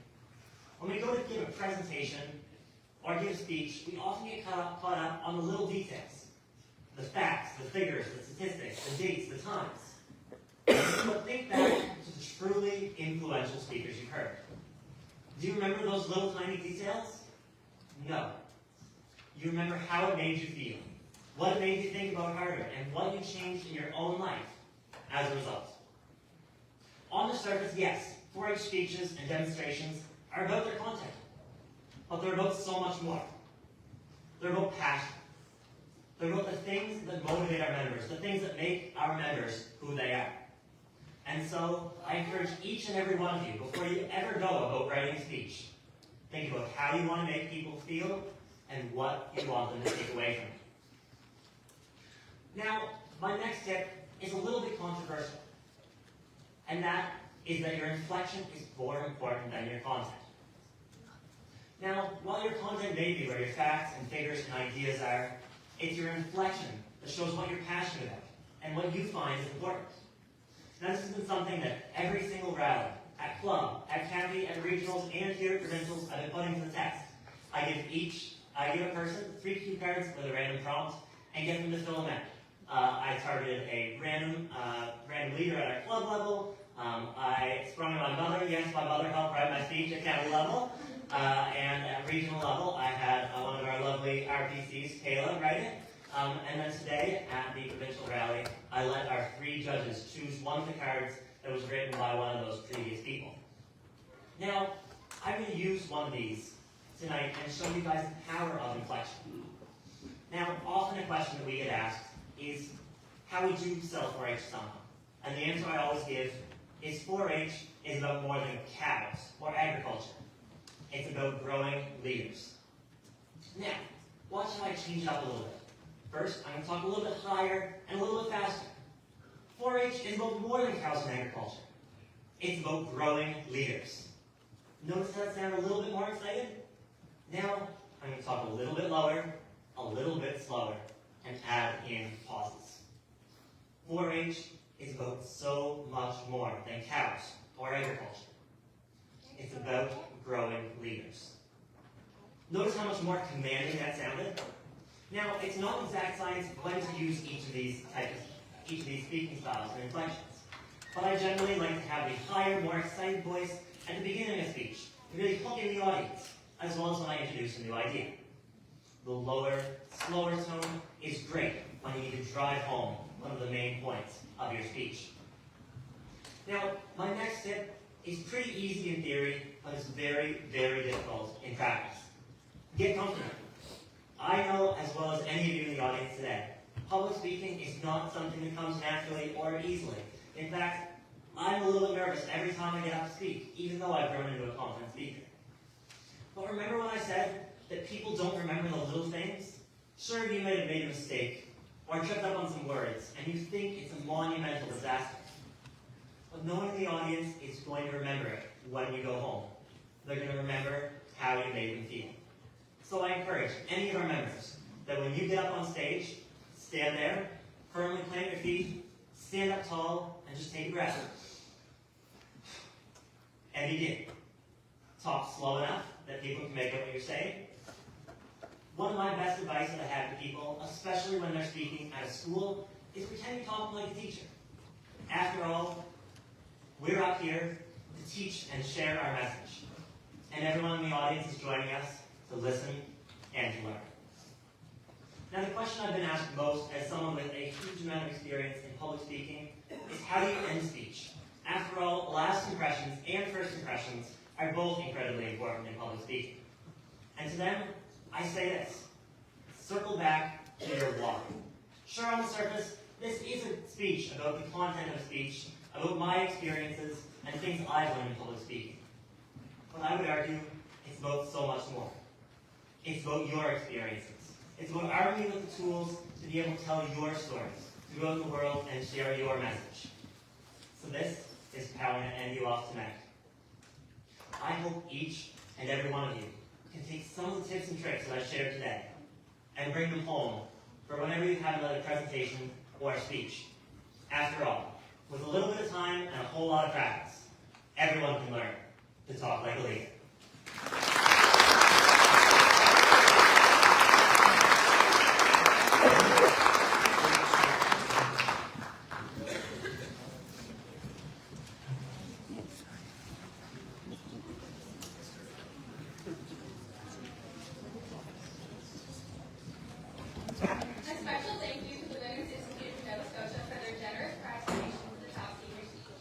When we go to give a presentation or give a speech, we often get caught up on the little details. The facts, the figures, the statistics, the dates, the times. But think back to the truly influential speakers you've heard. Do you remember those little tiny details? No. You remember how it made you feel, what it made you think about harder, and what you changed in your own life as a result. On the surface, yes, 4-H speeches and demonstrations are about their content, but they're about so much more. They're about passion. They're about the things that motivate our members, the things that make our members who they are. And so, I encourage each and every one of you, before you ever go about writing a speech, think about how you want to make people feel and what you want them to take away from it. Now, my next tip is a little bit controversial, and that is that your inflection is more important than your content. Now, while your content may be where your facts and figures and ideas are, it's your inflection that shows what you're passionate about and what you find is important. Now, this has been something that every single rally, at club, at county, at regionals, and here at provincials, I've been putting to the test. I give a person 3 cue cards with a random prompt and get them to fill them out. I targeted a random leader at our club level. I sprung on my mother. Yes, my mother helped write my speech at county level. And at regional level, I had one of our lovely RPCs, Kayla, write it. And then today, at the provincial rally, I let our 3 judges choose one of the cards that was written by one of those previous people. Now, I'm going to use one of these tonight and show you guys the power of inflection. Now, often a question that we get asked is, how would you sell 4-H to someone? And the answer I always give is 4-H is about more than cows or agriculture. It's about growing leaders. Now, watch how I change it up a little bit. First, I'm going to talk a little bit higher and a little bit faster. 4-H is about more than cows and agriculture. It's about growing leaders. Notice how it sounded a little bit more excited? Now, I'm going to talk a little bit lower, a little bit slower, and add in pauses. 4-H is about so much more than cows or agriculture. It's about growing leaders. Notice how much more commanding that sounded? Now, it's not exact science when to use each of these speaking styles and inflections. But I generally like to have the higher, more excited voice at the beginning of a speech, to really hook in the audience, as well as when I introduce a new idea. The lower, slower tone is great when you need to drive home one of the main points of your speech. Now, my next tip is pretty easy in theory, but it's very, very difficult in practice. Get comfortable. I know, as well as any of you in the audience today, public speaking is not something that comes naturally or easily. In fact, I'm a little bit nervous every time I get up to speak, even though I've grown into a confident speaker. But remember when I said that people don't remember the little things? Sure, you may have made a mistake, or tripped up on some words, and you think it's a monumental disaster. But no one in the audience is going to remember it when you go home. They're going to remember how you made them feel. So I encourage any of our members that when you get up on stage, stand there, firmly plant your feet, stand up tall, and just take a breath. And begin. Talk slow enough that people can make out what you're saying. One of my best advice that I have to people, especially when they're speaking at a school, is pretend you're talking like a teacher. After all, we're up here to teach and share our message. And everyone in the audience is joining us to listen and to learn. Now, the question I've been asked most as someone with a huge amount of experience in public speaking is, how do you end speech? After all, last impressions and first impressions are both incredibly important in public speaking. And to them, I say this: circle back to your why. Sure, on the surface, this is a speech about the content of speech, about my experiences, and things I've learned in public speaking. But I would argue it's about so much more. It's about your experiences. It's about arming you with the tools to be able to tell your stories, to go out in the world and share your message. So this is how I'm going to end you off tonight. I hope each and every one of you can take some of the tips and tricks that I've shared today and bring them home for whenever you have another presentation or a speech. After all, with a little bit of time and a whole lot of practice, everyone can learn to talk like a leader. A special thank you to the Women's Institute of Nova Scotia for their generous prize donation to the top senior speaker.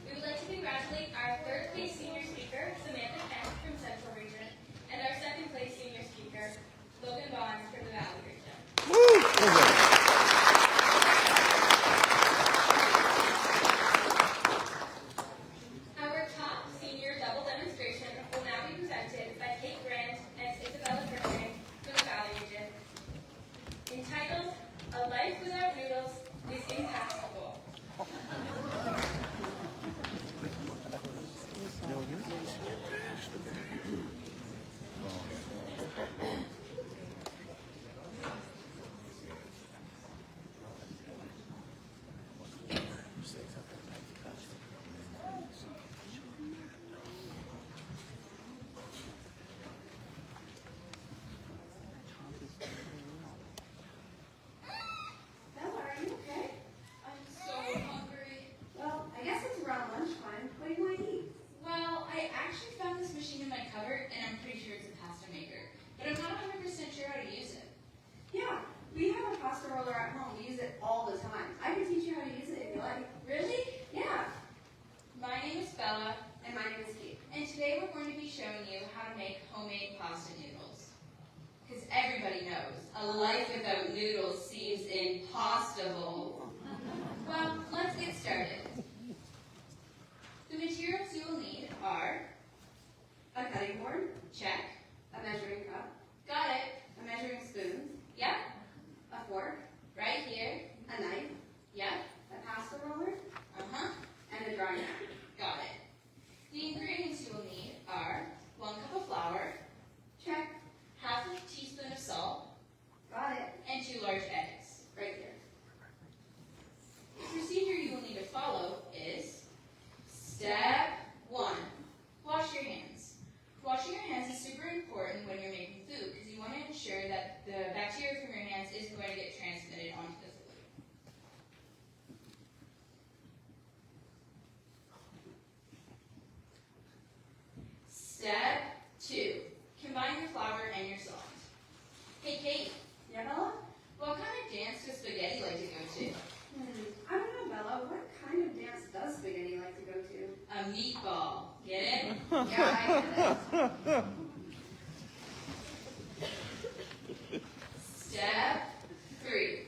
We would like to congratulate our third place senior speaker, Samantha Kent from Central Region, and our second place senior speaker, Logan Bonds from the Valley Region. Our top senior double demonstration will now be presented by Kate Grant and Isabella Griffin from the Valley Region. Entitled, A Life Without Noodles is Impassable. Bella, are you okay? I'm so hungry. Well, I guess it's around lunchtime. What do you want to eat? Well, I actually found this machine in my cupboard, and I'm pretty sure it's a pasta maker. But I'm not 100% sure how to use it. Yeah, we have a pasta roller at home. We use it all the time. I can teach you how to use it if you like. Really? Yeah. My name is Bella, And my name is Kate. and today we're going to be showing you how to make homemade pasta noodles. Because everybody knows, a life without noodles seems impossible. Well, let's get started. The materials you will need are A cutting board, check, a measuring cup, got it, a measuring spoon, yep, a fork, right here, a knife, yep, a pasta roller, uh-huh, and a drying mat. got it. The ingredients you will need are 1 cup of flour, Check. half a teaspoon of salt, Got it. and 2 large eggs. Right here. The procedure you will need to follow is step 1. Wash your hands. Washing your hands is super important when you're making food because you want to ensure that the bacteria from your hands isn't going to get transmitted onto the food. Step 2. Combine your flour and your salt. Hey Kate, Yeah, Bella? what kind of dance does spaghetti like to go to? I don't know, Bella. What kind of dance does spaghetti like to go to? A meatball. Get it? Yeah, I get it. Step 3.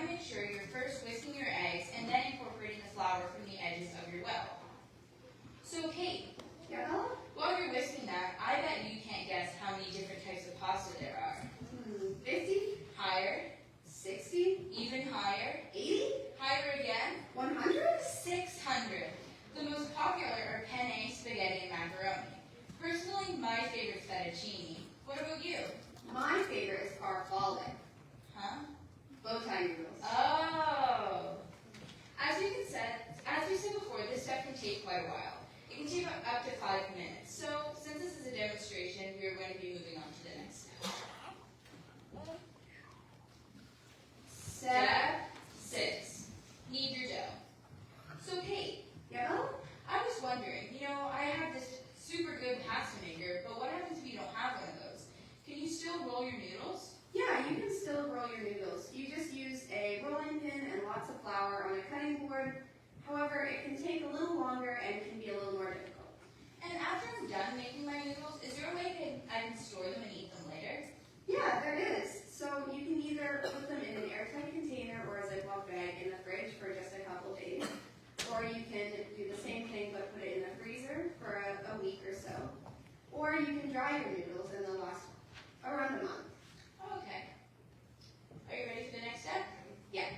to make sure you're first whisking your eggs and then incorporating the flour from the edges of your well. So Kate, Yeah, Bella? while you're whisking that, I bet you can't guess how many different types of pasta there are. 50? Higher, 60? even higher, 80? higher again, 100? 600. The most popular are penne, spaghetti, and macaroni. Personally, my favorite is fettuccine. What about you? My favorite is farfalle. Huh? Bow tie noodles. Oh. As we said before, this step can take quite a while. It can take up to 5 minutes. So, since this is a demonstration, we are going to be moving on to the next step. Step 6. Knead your dough. So, Kate, Yeah, Bella? I was wondering, I have this super good pasta maker, but what happens if you don't have one of those? Can you still roll your noodles? Yeah, you can still roll your noodles. You just use a rolling pin and lots of flour on a cutting board. However, it can take a little longer and can be a little more difficult. And after I'm done making my noodles, is there a way I can store them and eat them later? Yeah, there is. So you can either put them in an airtight container or a Ziploc bag in the fridge for just a couple days. Or you can do the same thing but put it in the freezer for a week or so. Or you can dry your noodles and they'll last around a month. Oh, okay. Are you ready for the next step? Yeah.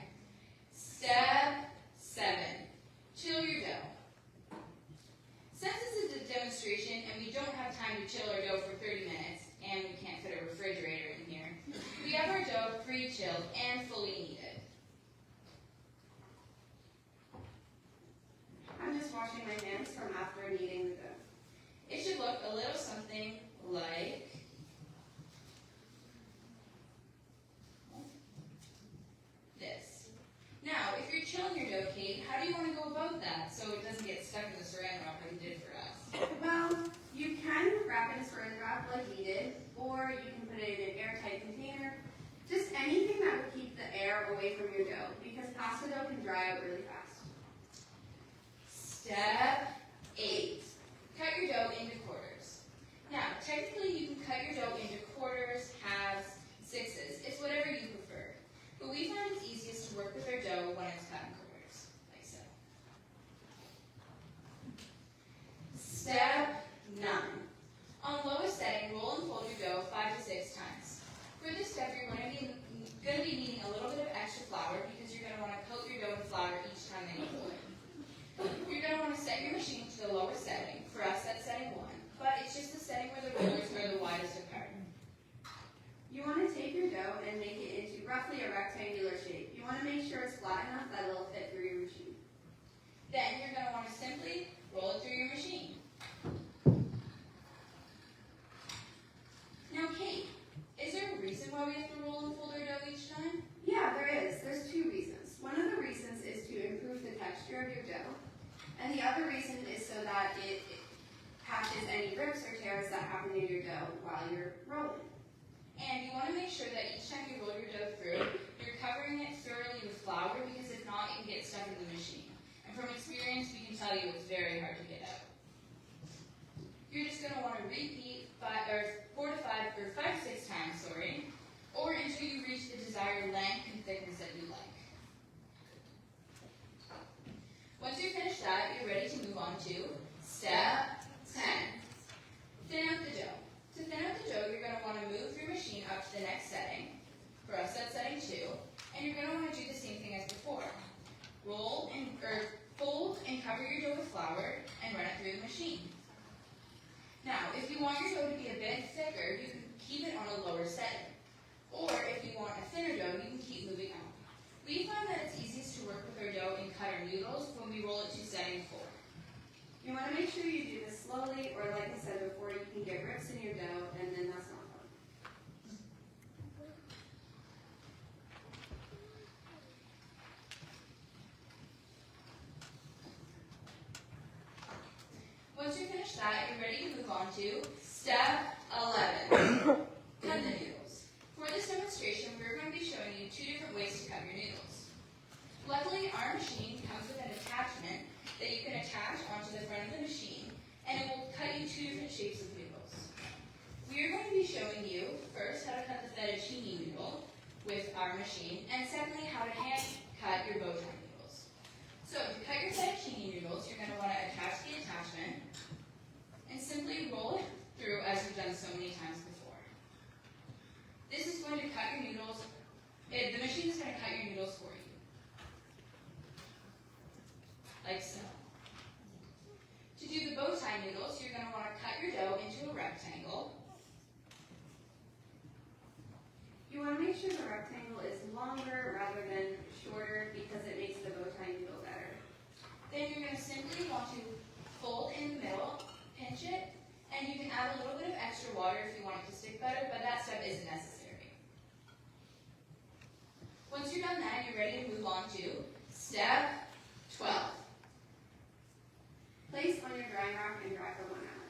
Step 7. Chill your dough. Since this is a demonstration and we don't have time to chill our dough for 30 minutes, and we can't fit a refrigerator in here, we have our dough pre-chilled and fully kneaded. I'm just washing my hands from after kneading the dough. It should look a little something like this. Now, if you're chilling your dough, Kate, how do you want to go about that so it doesn't get stuck in the saran wrap like you did for us? Well, you can wrap it in saran wrap like we did, or you can put it in an airtight container. Just anything that would keep the air away from your dough, because pasta dough can dry out really fast. Step 8. Cut your dough into quarters. Now, technically you can cut your dough into quarters, halves, sixes. It's whatever you prefer. But we find it's easiest to work with our dough when it's cut in quarters, like so. Step 9. On lowest setting, roll and fold your dough 5 to 6 times. For this step, you're going to be needing a little bit of extra flour because you're going to want to coat your dough in flour each time that you fold it. You're going to want to set your machine to the lower setting. For us, that's setting 1, but it's just the setting where the rollers are the widest apart. You want to take your dough and make it into roughly a rectangular shape. You want to make sure it's flat enough that it'll fit through your machine. Then you're going to want to simply roll it through your machine. Now, Kate, is there a reason why we have to roll and fold our dough each time? Yeah, there is. There's 2 reasons. One of the reasons is to improve the texture of your dough, and the other reason is so that it catches any rips or tears that happen in your dough while you're rolling. And you want to make sure that each time you roll your dough through, you're covering it thoroughly with flour because if not, it can get stuck in the machine. And from experience, we can tell you it's very hard to get out. You're just going to want to repeat 4 to 5 or 5 to 6 times, or until you reach the desired length and thickness that you like. Once you finish that, you're ready to move on to step 10. Thin out the dough. To thin out the dough, you're going to want to move your machine up to the next setting. For us, that's setting 2. And you're going to want to do the same thing as before. Fold and cover your dough with flour and run it through the machine. Now, if you want your dough to be a bit thicker, you can keep it on a lower setting. Or if you want a thinner dough, you can keep moving up. We find that it's easiest to work with our dough and cut our noodles when we roll it to setting 4. You want to make sure you do this slowly, or like I said before, you can get rips in your dough, and then that's not fun. Once you finish that, you're ready to move on to step 11. Cut the noodles. For this demonstration, we're going to be showing you 2 different ways to cut your noodles. Luckily, our machine comes with an attachment that you can attach onto the front of the machine, and it will cut you 2 different shapes of noodles. We are going to be showing you first how to cut the fettuccine noodle with our our machine, and secondly, how to hand cut your bow tie noodles. So to cut your fettuccine noodles, you're going to want to attach the attachment and simply roll it through as you've done so many times before. This is going to cut your noodles, the machine is going to cut your noodles for you. Like so. To do the bow tie noodles, you're going to want to cut your dough into a rectangle. You want to make sure the rectangle is longer rather than shorter because it makes the bow tie noodle better. Then you're going to simply want to fold in the middle, pinch it, and you can add a little bit of extra water if you want it to stick better, but that step isn't necessary. Once you're done that, you're ready to move on to step 12. Place on your drying rack and dry for 1 hour.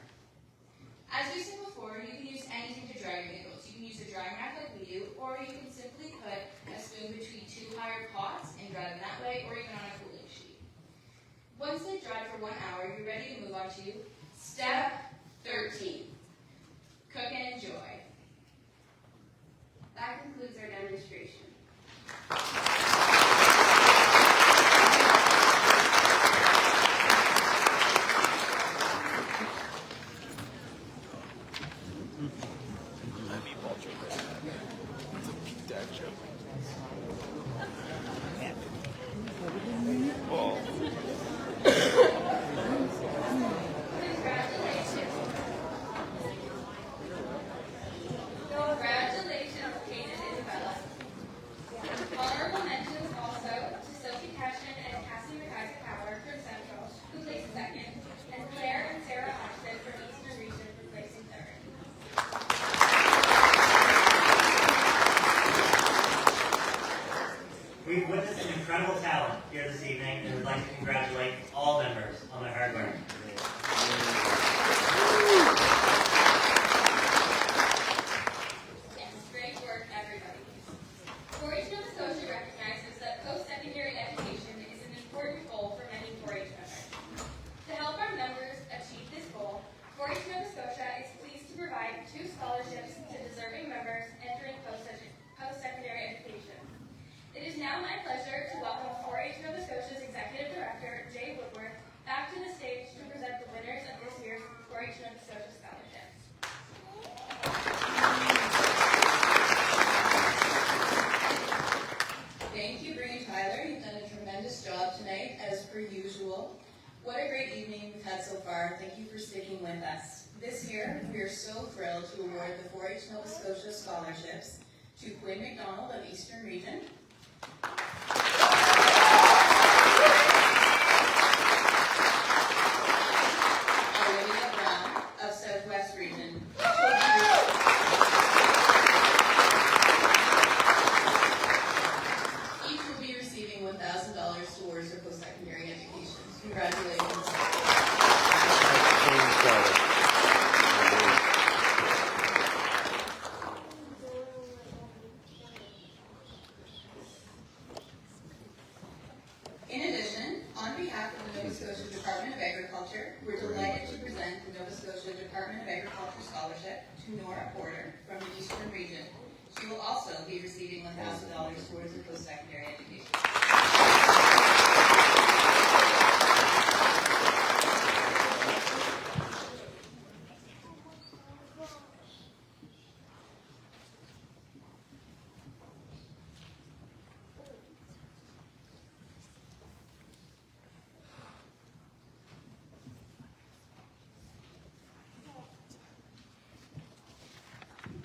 As we said before, you can use anything to dry your noodles. You can use a drying rack like we do, or you can simply put a spoon between 2 higher pots and dry them that way, or even on a cooling sheet. Once they've dried for 1 hour, you're ready to move on to step 13. Cook and enjoy. That concludes our demonstration. Congratulations, Kate and Isabella. Honorable mentions also to Sophie Cashin and Cassie McIsaac-Howard from Central, who placed second, and Claire and Sarah Hodgson from Eastern Region, who placed in third. We've witnessed an incredible talent here this evening and would like to congratulate all members on their hard work. Yes, great work, everybody. 4-H Nova Scotia recognizes that post-secondary education is an important goal for many 4-H members. To help our members achieve this goal, 4-H Nova Scotia is pleased to provide 2 scholarships to deserving members entering post-secondary education. It is now my pleasure to welcome 4-H Nova Scotia's Executive Director, Jay Woodworth, back to the stage to present the winners of this year's 4-H Nova Scotia scholarships. Thank you, Brittany Tyler. You've done a tremendous job tonight, as per usual. What a great evening we've had so far. Thank you for sticking with us. This year, we are so thrilled to award the 4-H Nova Scotia scholarships to Quinn McDonald of Eastern Region, Olivia Brown of Southwest Region, each will be receiving $1,000 towards their post-secondary education. Congratulations. In addition, on behalf of the Nova Scotia Department of Agriculture, we're delighted to present the Nova Scotia Department of Agriculture Scholarship to Nora Porter from the Eastern Region. She will also be receiving $1,000 towards her post-secondary education.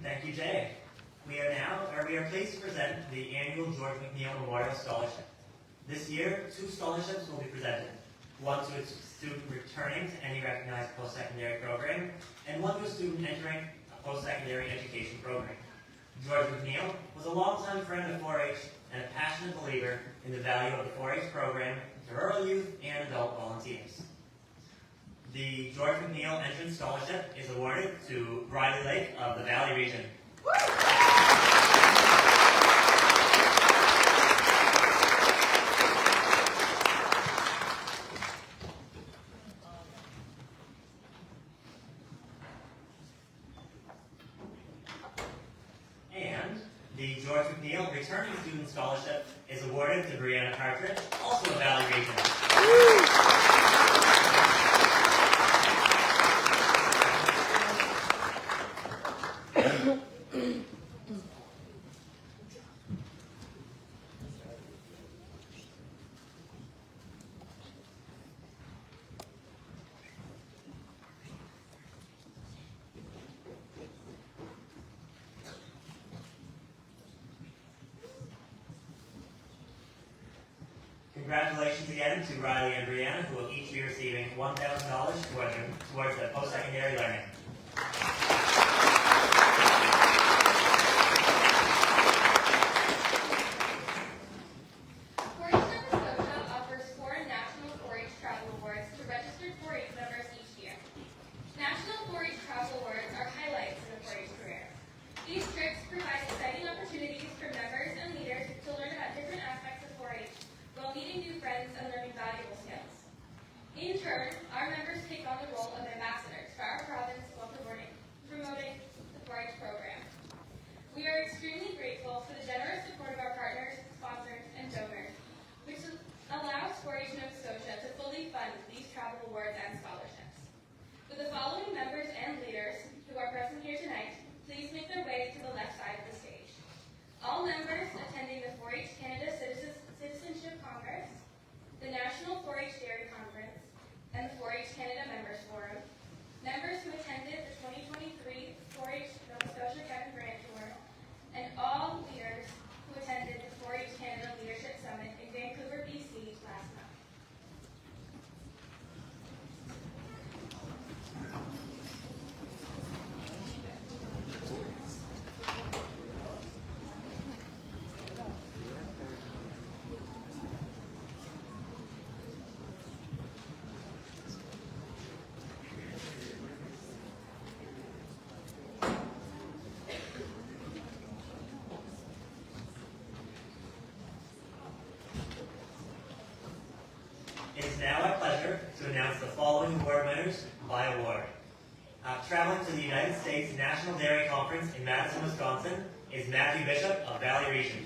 Thank you, Jay. We are pleased to present the annual George McNeil Memorial Scholarship. This year, 2 scholarships will be presented. One to a student returning to any recognized post-secondary program, and one to a student entering a post-secondary education program. George McNeil was a longtime friend of 4-H and a passionate believer in the value of the 4-H program to rural youth and adult volunteers. The George McNeil Entrance Scholarship is awarded to Briley Lake of the Valley Region. And the George McNeil returning student scholarship is awarded to Brianna Partridge, also a Valley Region. Congratulations again to Riley and Brianna, who will each be receiving $1,000 towards their post-secondary learning. Scotia offers 4 National 4-H Travel Awards to registered 4-H members each year. National 4-H Travel Awards are highlights in a 4-H career. These trips provide exciting opportunities for members and leaders to learn about different aspects of 4-H while meeting new friends and learning valuable skills. In turn, our members take on the role of ambassadors for our province while promoting the 4-H program. We are extremely grateful for the generous support of our partners, sponsors, and donors, which allows 4-H Nova Scotia to fully fund these travel awards and scholarships. With the following members and leaders who are present here tonight, please make their way to the left side of the stage. All members attending the 4-H Canada Citizenship Congress, the National 4-H Dairy Conference, and the 4-H Canada Members Forum, members who attended the 2023 4-H Nova Scotia Kevin Grant Tour, and all leaders who attended the 4-H Canada Leadership Summit in Vancouver, BC last month. It is now our pleasure to announce the following award winners by award. Traveling to the United States National Dairy Conference in Madison, Wisconsin is Matthew Bishop of Valley Region.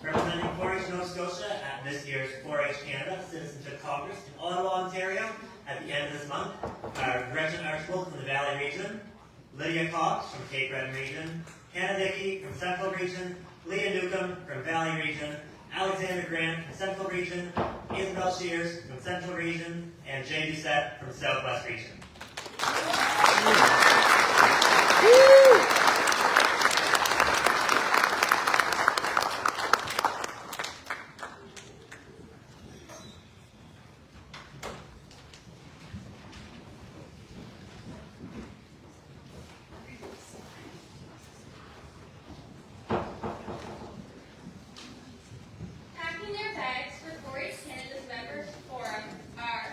Representing 4-H Nova Scotia at this year's 4-H Canada Citizenship Congress in Ottawa, Ontario at the end of this month are Gretchen Archibald from the Valley Region, Lydia Cox from Cape Breton Region, Hannah Dickey from Central Region, Leah Newcomb from Valley Region, Alexander Grant from Central Region, Isabel Shears from Central Region, and Jay Doucette from Southwest Region. Packing their bags for 4-H Canada's Members Forum are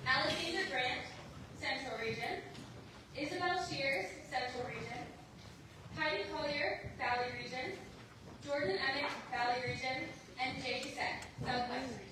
Alexander Grant, Central Region, Isabel Shears, Central Region, Heidi Collier, Valley Region, Jordan Emmett, Valley Region, and Jay Doucette, Southwest Region.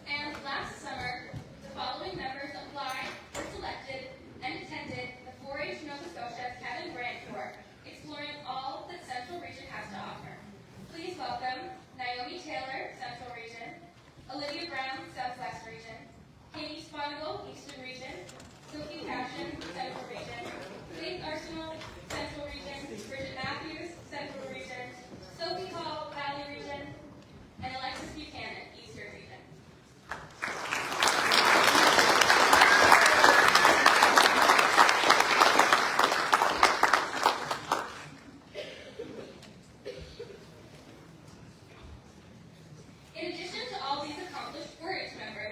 And last summer, the following members applied, were selected, and attended the 4-H Nova Scotia Kevin Grant Tour, exploring all that Central Region has to offer. Please welcome Naomi Taylor, Central Region, Olivia Brown, Southwest Region, Katie Sponigal, Eastern Region, Sophie Cashin, Central Region, Faith Arsenal, Central Region, Bridget Matthews, Central Region, Sophie Hall, Valley Region, and Alexis Buchanan, Eastern Region. In addition to all these accomplished 4-H members,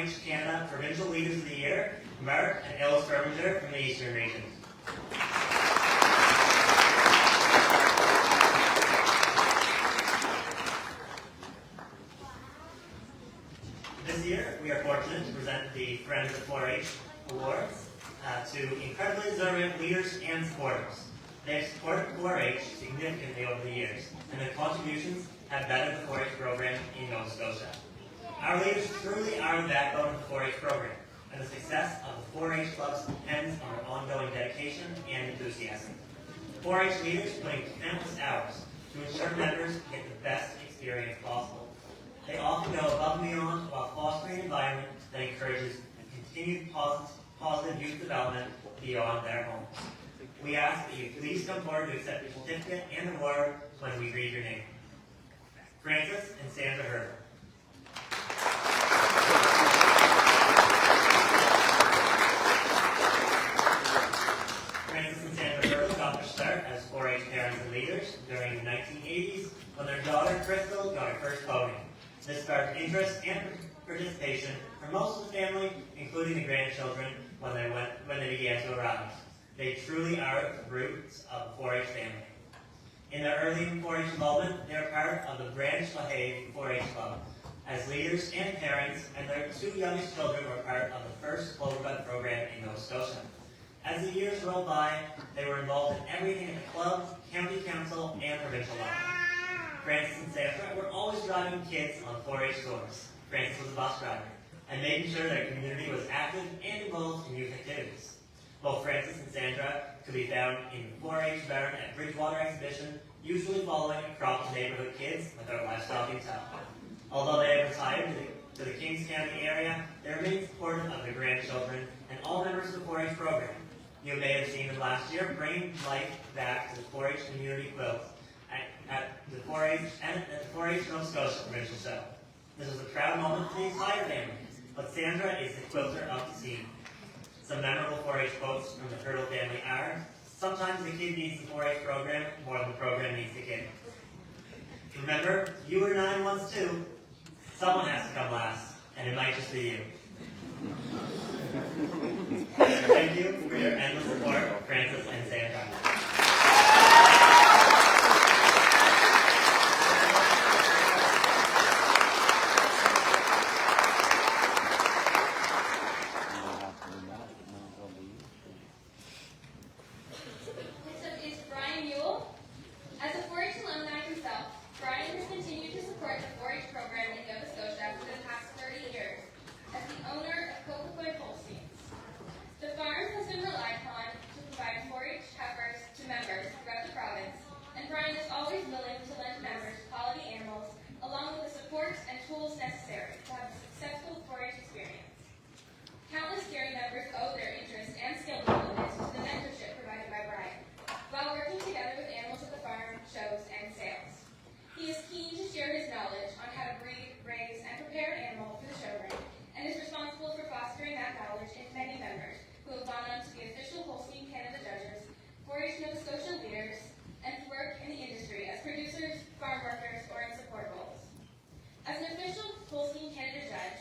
4-H Canada Provincial Leaders of the Year, Mark and Elle Sturminger from the Eastern Region. This year, we are fortunate to present the Friends of 4-H Awards to incredibly deserving leaders and supporters. They have supported 4-H significantly over the years, and their contributions have bettered the 4-H program in Nova Scotia. Our leaders truly are the backbone of the 4-H program, and the success of the 4-H clubs depends on their ongoing dedication and enthusiasm. The 4-H leaders put in countless hours to ensure members get the best experience possible. They often go above and beyond while fostering an environment that encourages continued positive youth development beyond their homes. We ask that you please come forward to accept your certificate and award when we read your name. Francis and Sandra Herbert. Francis and Sandra Herbert got their start as 4-H parents and leaders during the 1980s when their daughter Crystal got her first pony. This sparked interest and participation for most of the family, including the grandchildren, when they began to arrive. They truly are the roots of the 4-H family. In their early 4-H involvement, they are part of the Branch LaHaye 4-H Club. As leaders and parents, and their two youngest children were part of the first Cloverbud program in Nova Scotia. As the years rolled by, they were involved in everything at the club, county council, and provincial level. Francis and Sandra were always driving kids on 4-H tours. Francis was a bus driver, and making sure their community was active and involved in youth activities. Both Francis and Sandra could be found in the 4-H barn at Bridgewater Exhibition, usually following a crop of neighborhood kids with their livestock in tow. Although they have retired to the Kings County area, they remain supportive of their grandchildren and all members of the 4-H program. You may have seen them last year bringing life back to the 4-H community quilt at the 4-H Nova Scotia provincial show. This was a proud moment for the entire family, but Sandra is the quilter of the scene. Some memorable 4-H quotes from the Hurdle family are, "Sometimes the kid needs the 4-H program more than the program needs the kid." Remember, you were 9 once too. Someone has to come last, and it might just be you. Thank you for your endless support, Francis and Sandra. Next up is Brian Ewell. As a 4-H alumni himself, Brian has continued to support the 4-H program in Nova Scotia for the past 30 years as the owner of Coca-Cola Holsteins. The farm has been relied upon to provide 4-H heifers to members throughout the province, and Brian is always willing to lend members quality animals along with the support and tools necessary to have a successful 4-H experience. Countless dairy members owe their interest and skill development to the mentorship provided by Brian, while working together with animals at the farm, shows, and sales. He is keen to share his knowledge on how to breed, raise, and prepare an animal for the showroom, and is responsible for fostering that knowledge in many members who have gone on to be official Holstein Canada judges, 4-H Nova Scotia leaders, and work in the industry as producers, farm workers, or in support roles. As an official Holstein Canada judge,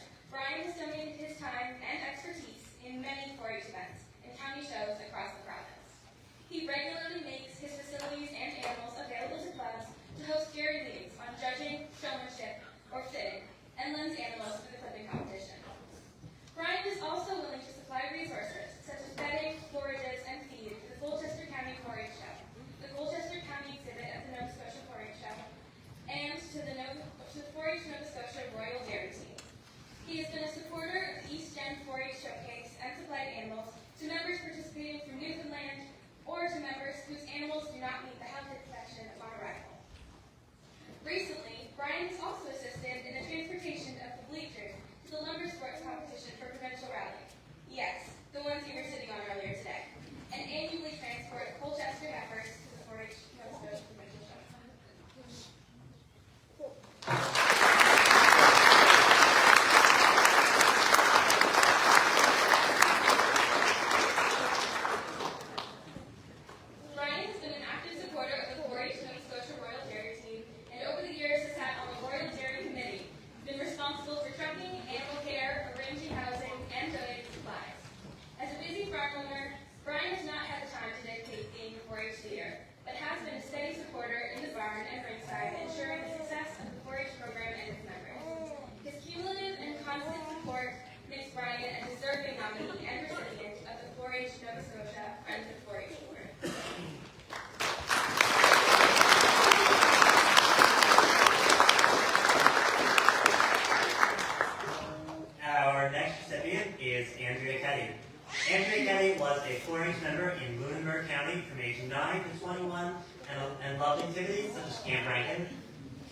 loved activities such as Camp Rankin,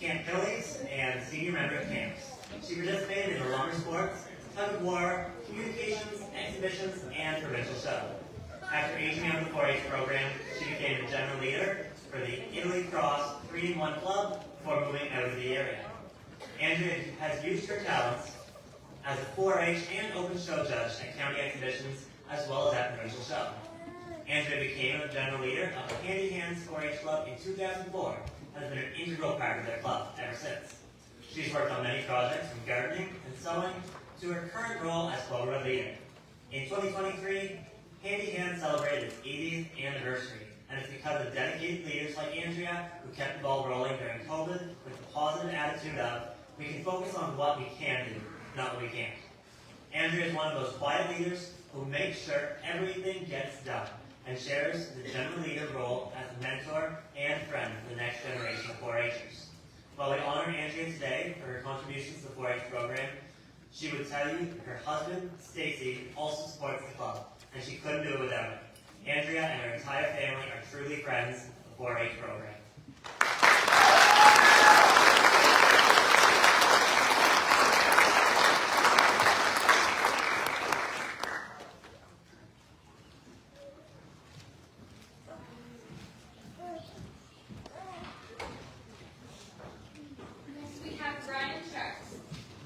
Camp Phillies, and senior member camps. She participated in the lumber sports, tug of war, communications, exhibitions, and provincial show. After aging out of the 4-H program, she became the general leader for the Italy Cross 3-in-1 Club before moving out of the area. Andrea has used her talents as a 4-H and open show judge at county exhibitions as well as at provincial show. Andrea became a general leader of the Handy Hands 4-H Club in 2004 and has been an integral part of their club ever since. She's worked on many projects from gardening and sewing to her current role as club leader. In 2023, Handy Hands celebrated its 80th anniversary, and it's because of dedicated leaders like Andrea who kept the ball rolling during COVID with the positive attitude of, we can focus on what we can do, not what we can't. Andrea is one of those quiet leaders who makes sure everything gets done and shares the general leader role as a mentor and friend for the next generation of 4-Hers. While we honor Andrea today for her contributions to the 4-H program, she would tell you her husband, Stacy, also supports the club, and she couldn't do it without him. Andrea and her entire family are truly friends of the 4-H program. We have Brian Sharp.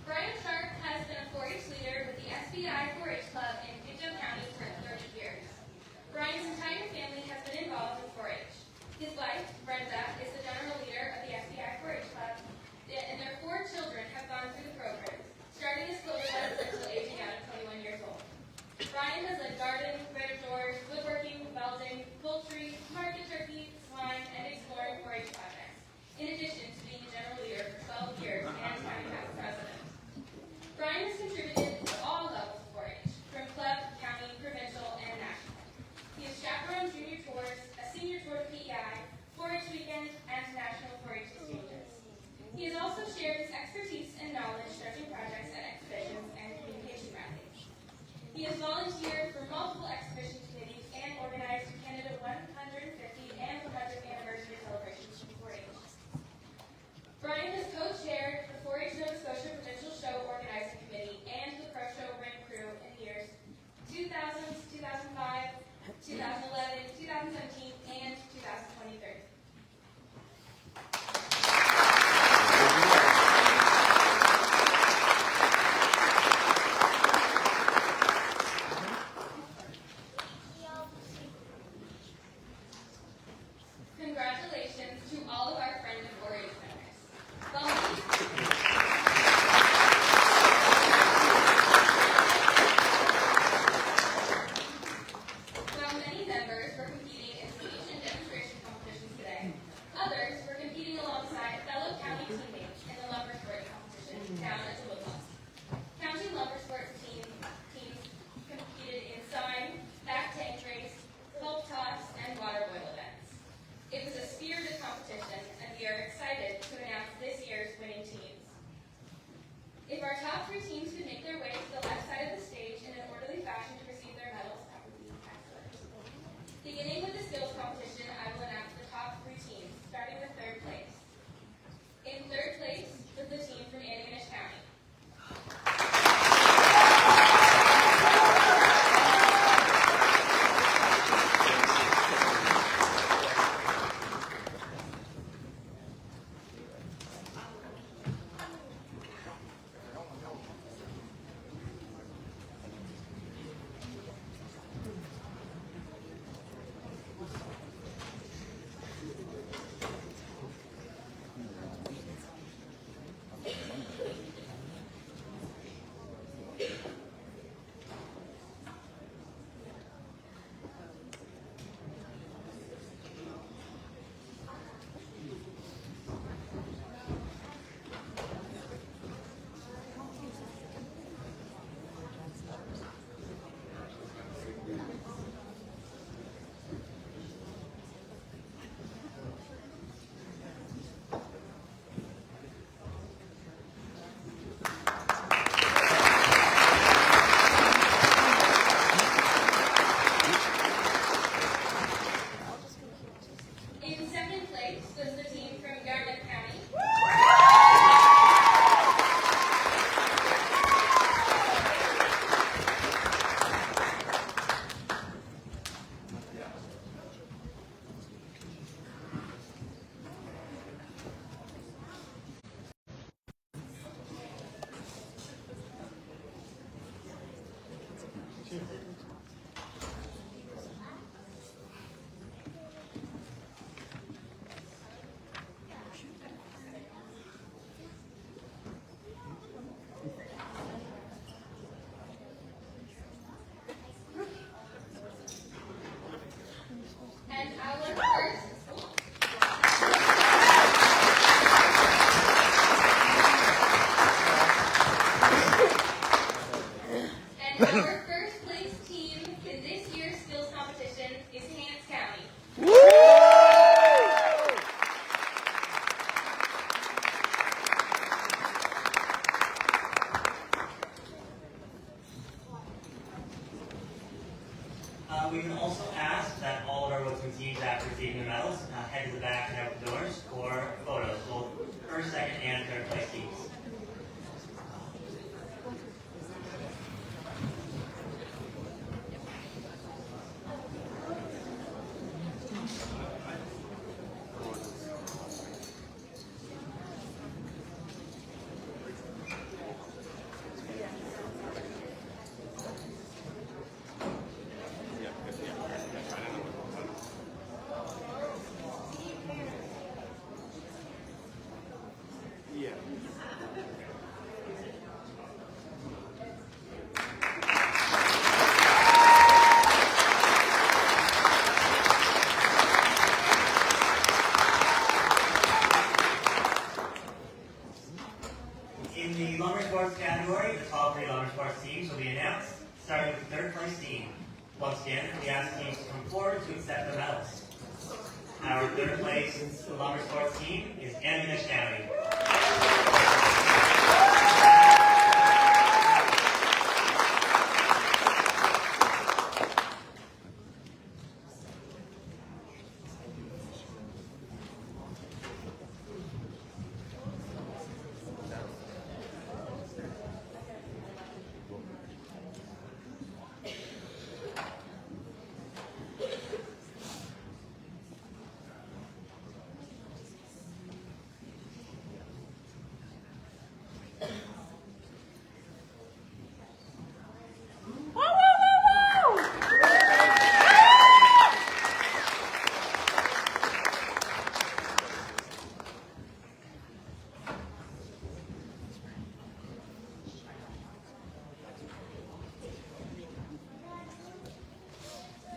Brian Sharp has been a 4-H leader with the SBI 4-H Club in Pictou County for 30 years. Brian's entire family has been involved in 4-H. His wife, Brenda, for photos, both first, second, and third place teams. In the lumber sports category, the top 3 lumber sports teams will be announced, starting with the third place team. Once again, we ask teams to come forward to accept their medals. Our third place lumber sports team is Antigonish County.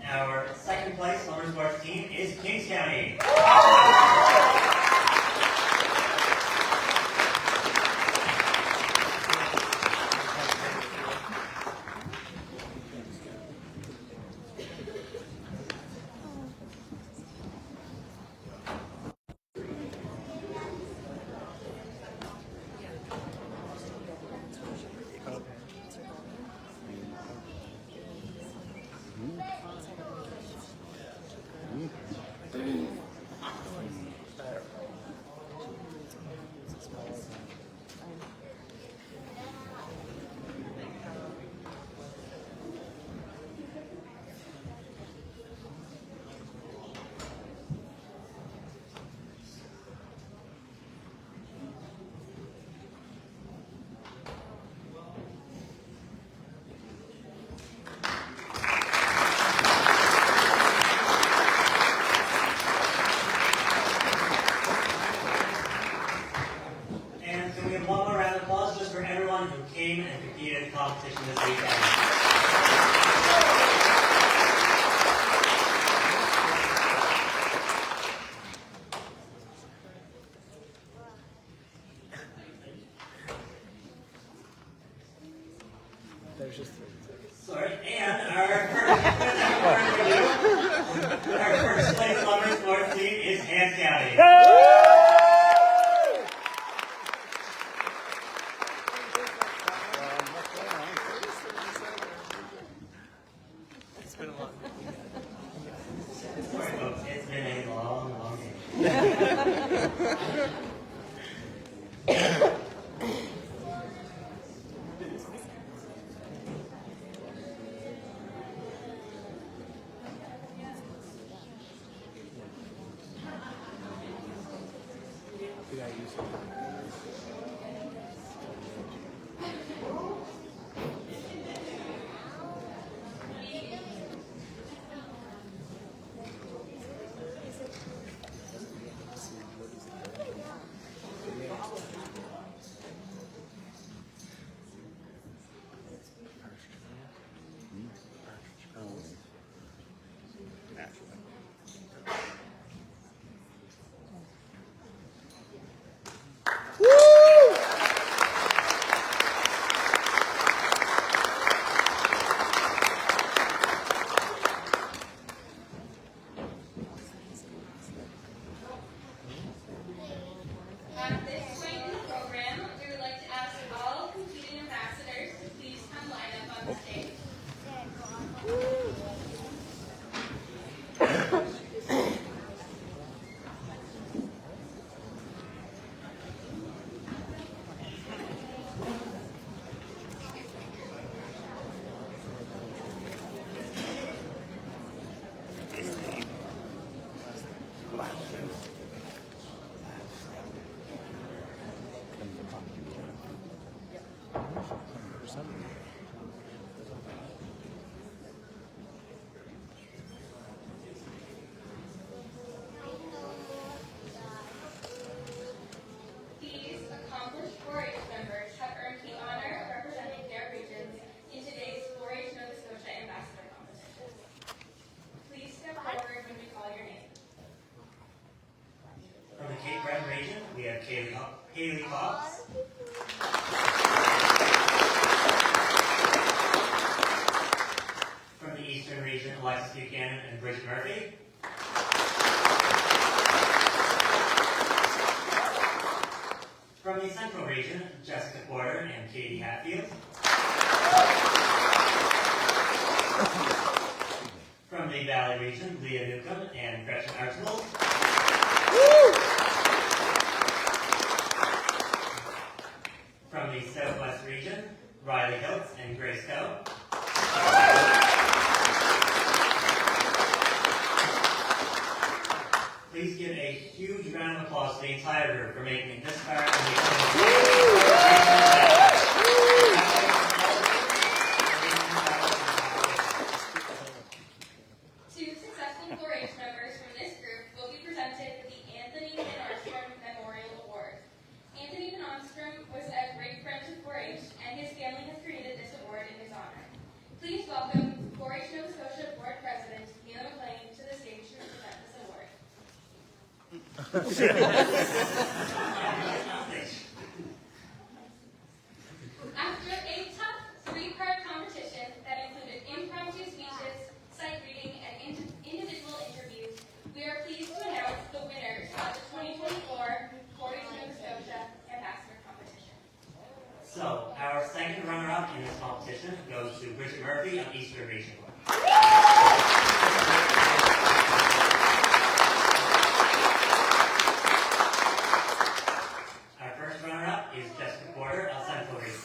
Our second place lumber sports team is Kings County. Competition this weekend. There's just 3. Sorry, and our first place lumber sports team is Hans County. Sorry, folks, it's been a long, long day. At this point in the program, we would like to ask all competing ambassadors to please come line up on the stage. These accomplished 4-H members have earned the honor of representing their regions in today's 4-H Nova Scotia Ambassador Competition. Please step forward when we call your name. From the Cape Breton region, we have Haley Cox. From the Eastern region, Alexis Buchanan and Bridget Murphy. From the Central region, Jessica Porter and Katie Hatfield. From the Valley region, Leah Newcomb and Gretchen Archibald. From the Southwest region, Riley Hiltz and Grace Coe. Please give a huge round of applause to the entire group for making it this far and Two successful 4-H members from this group will be presented with the Anthony Van Armstrong Memorial Award. Anthony Van Armstrong was a great friend to 4-H, and his family has created this award in his honor. Please welcome 4-H Nova Scotia Board President Neil McLean to the stage to present this award. After a tough 3-part competition that included impromptu speeches, sight reading, and individual interviews, we are pleased to announce the winners of the 2024 4-H Nova Scotia Ambassador Competition. So, our second runner-up in this competition goes to Bridget Murphy of Eastern Region. Our first runner-up is Jessica Porter of Central Region.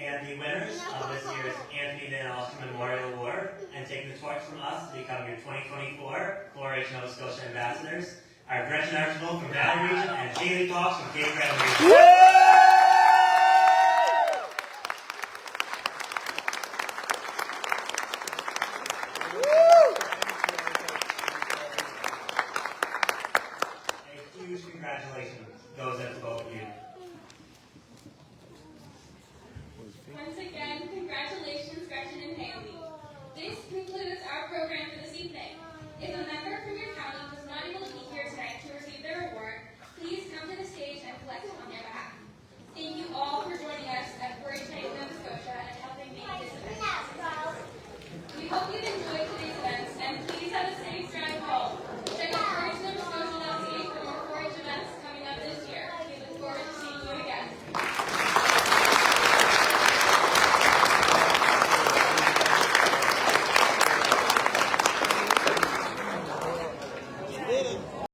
And the winners of this year's Anthony Van Armstrong Memorial Award, and taking the torch from us to become your 2024 4-H Nova Scotia Ambassadors, are Gretchen Archibald from Valley Region and Haley Cox from Cape Breton Region.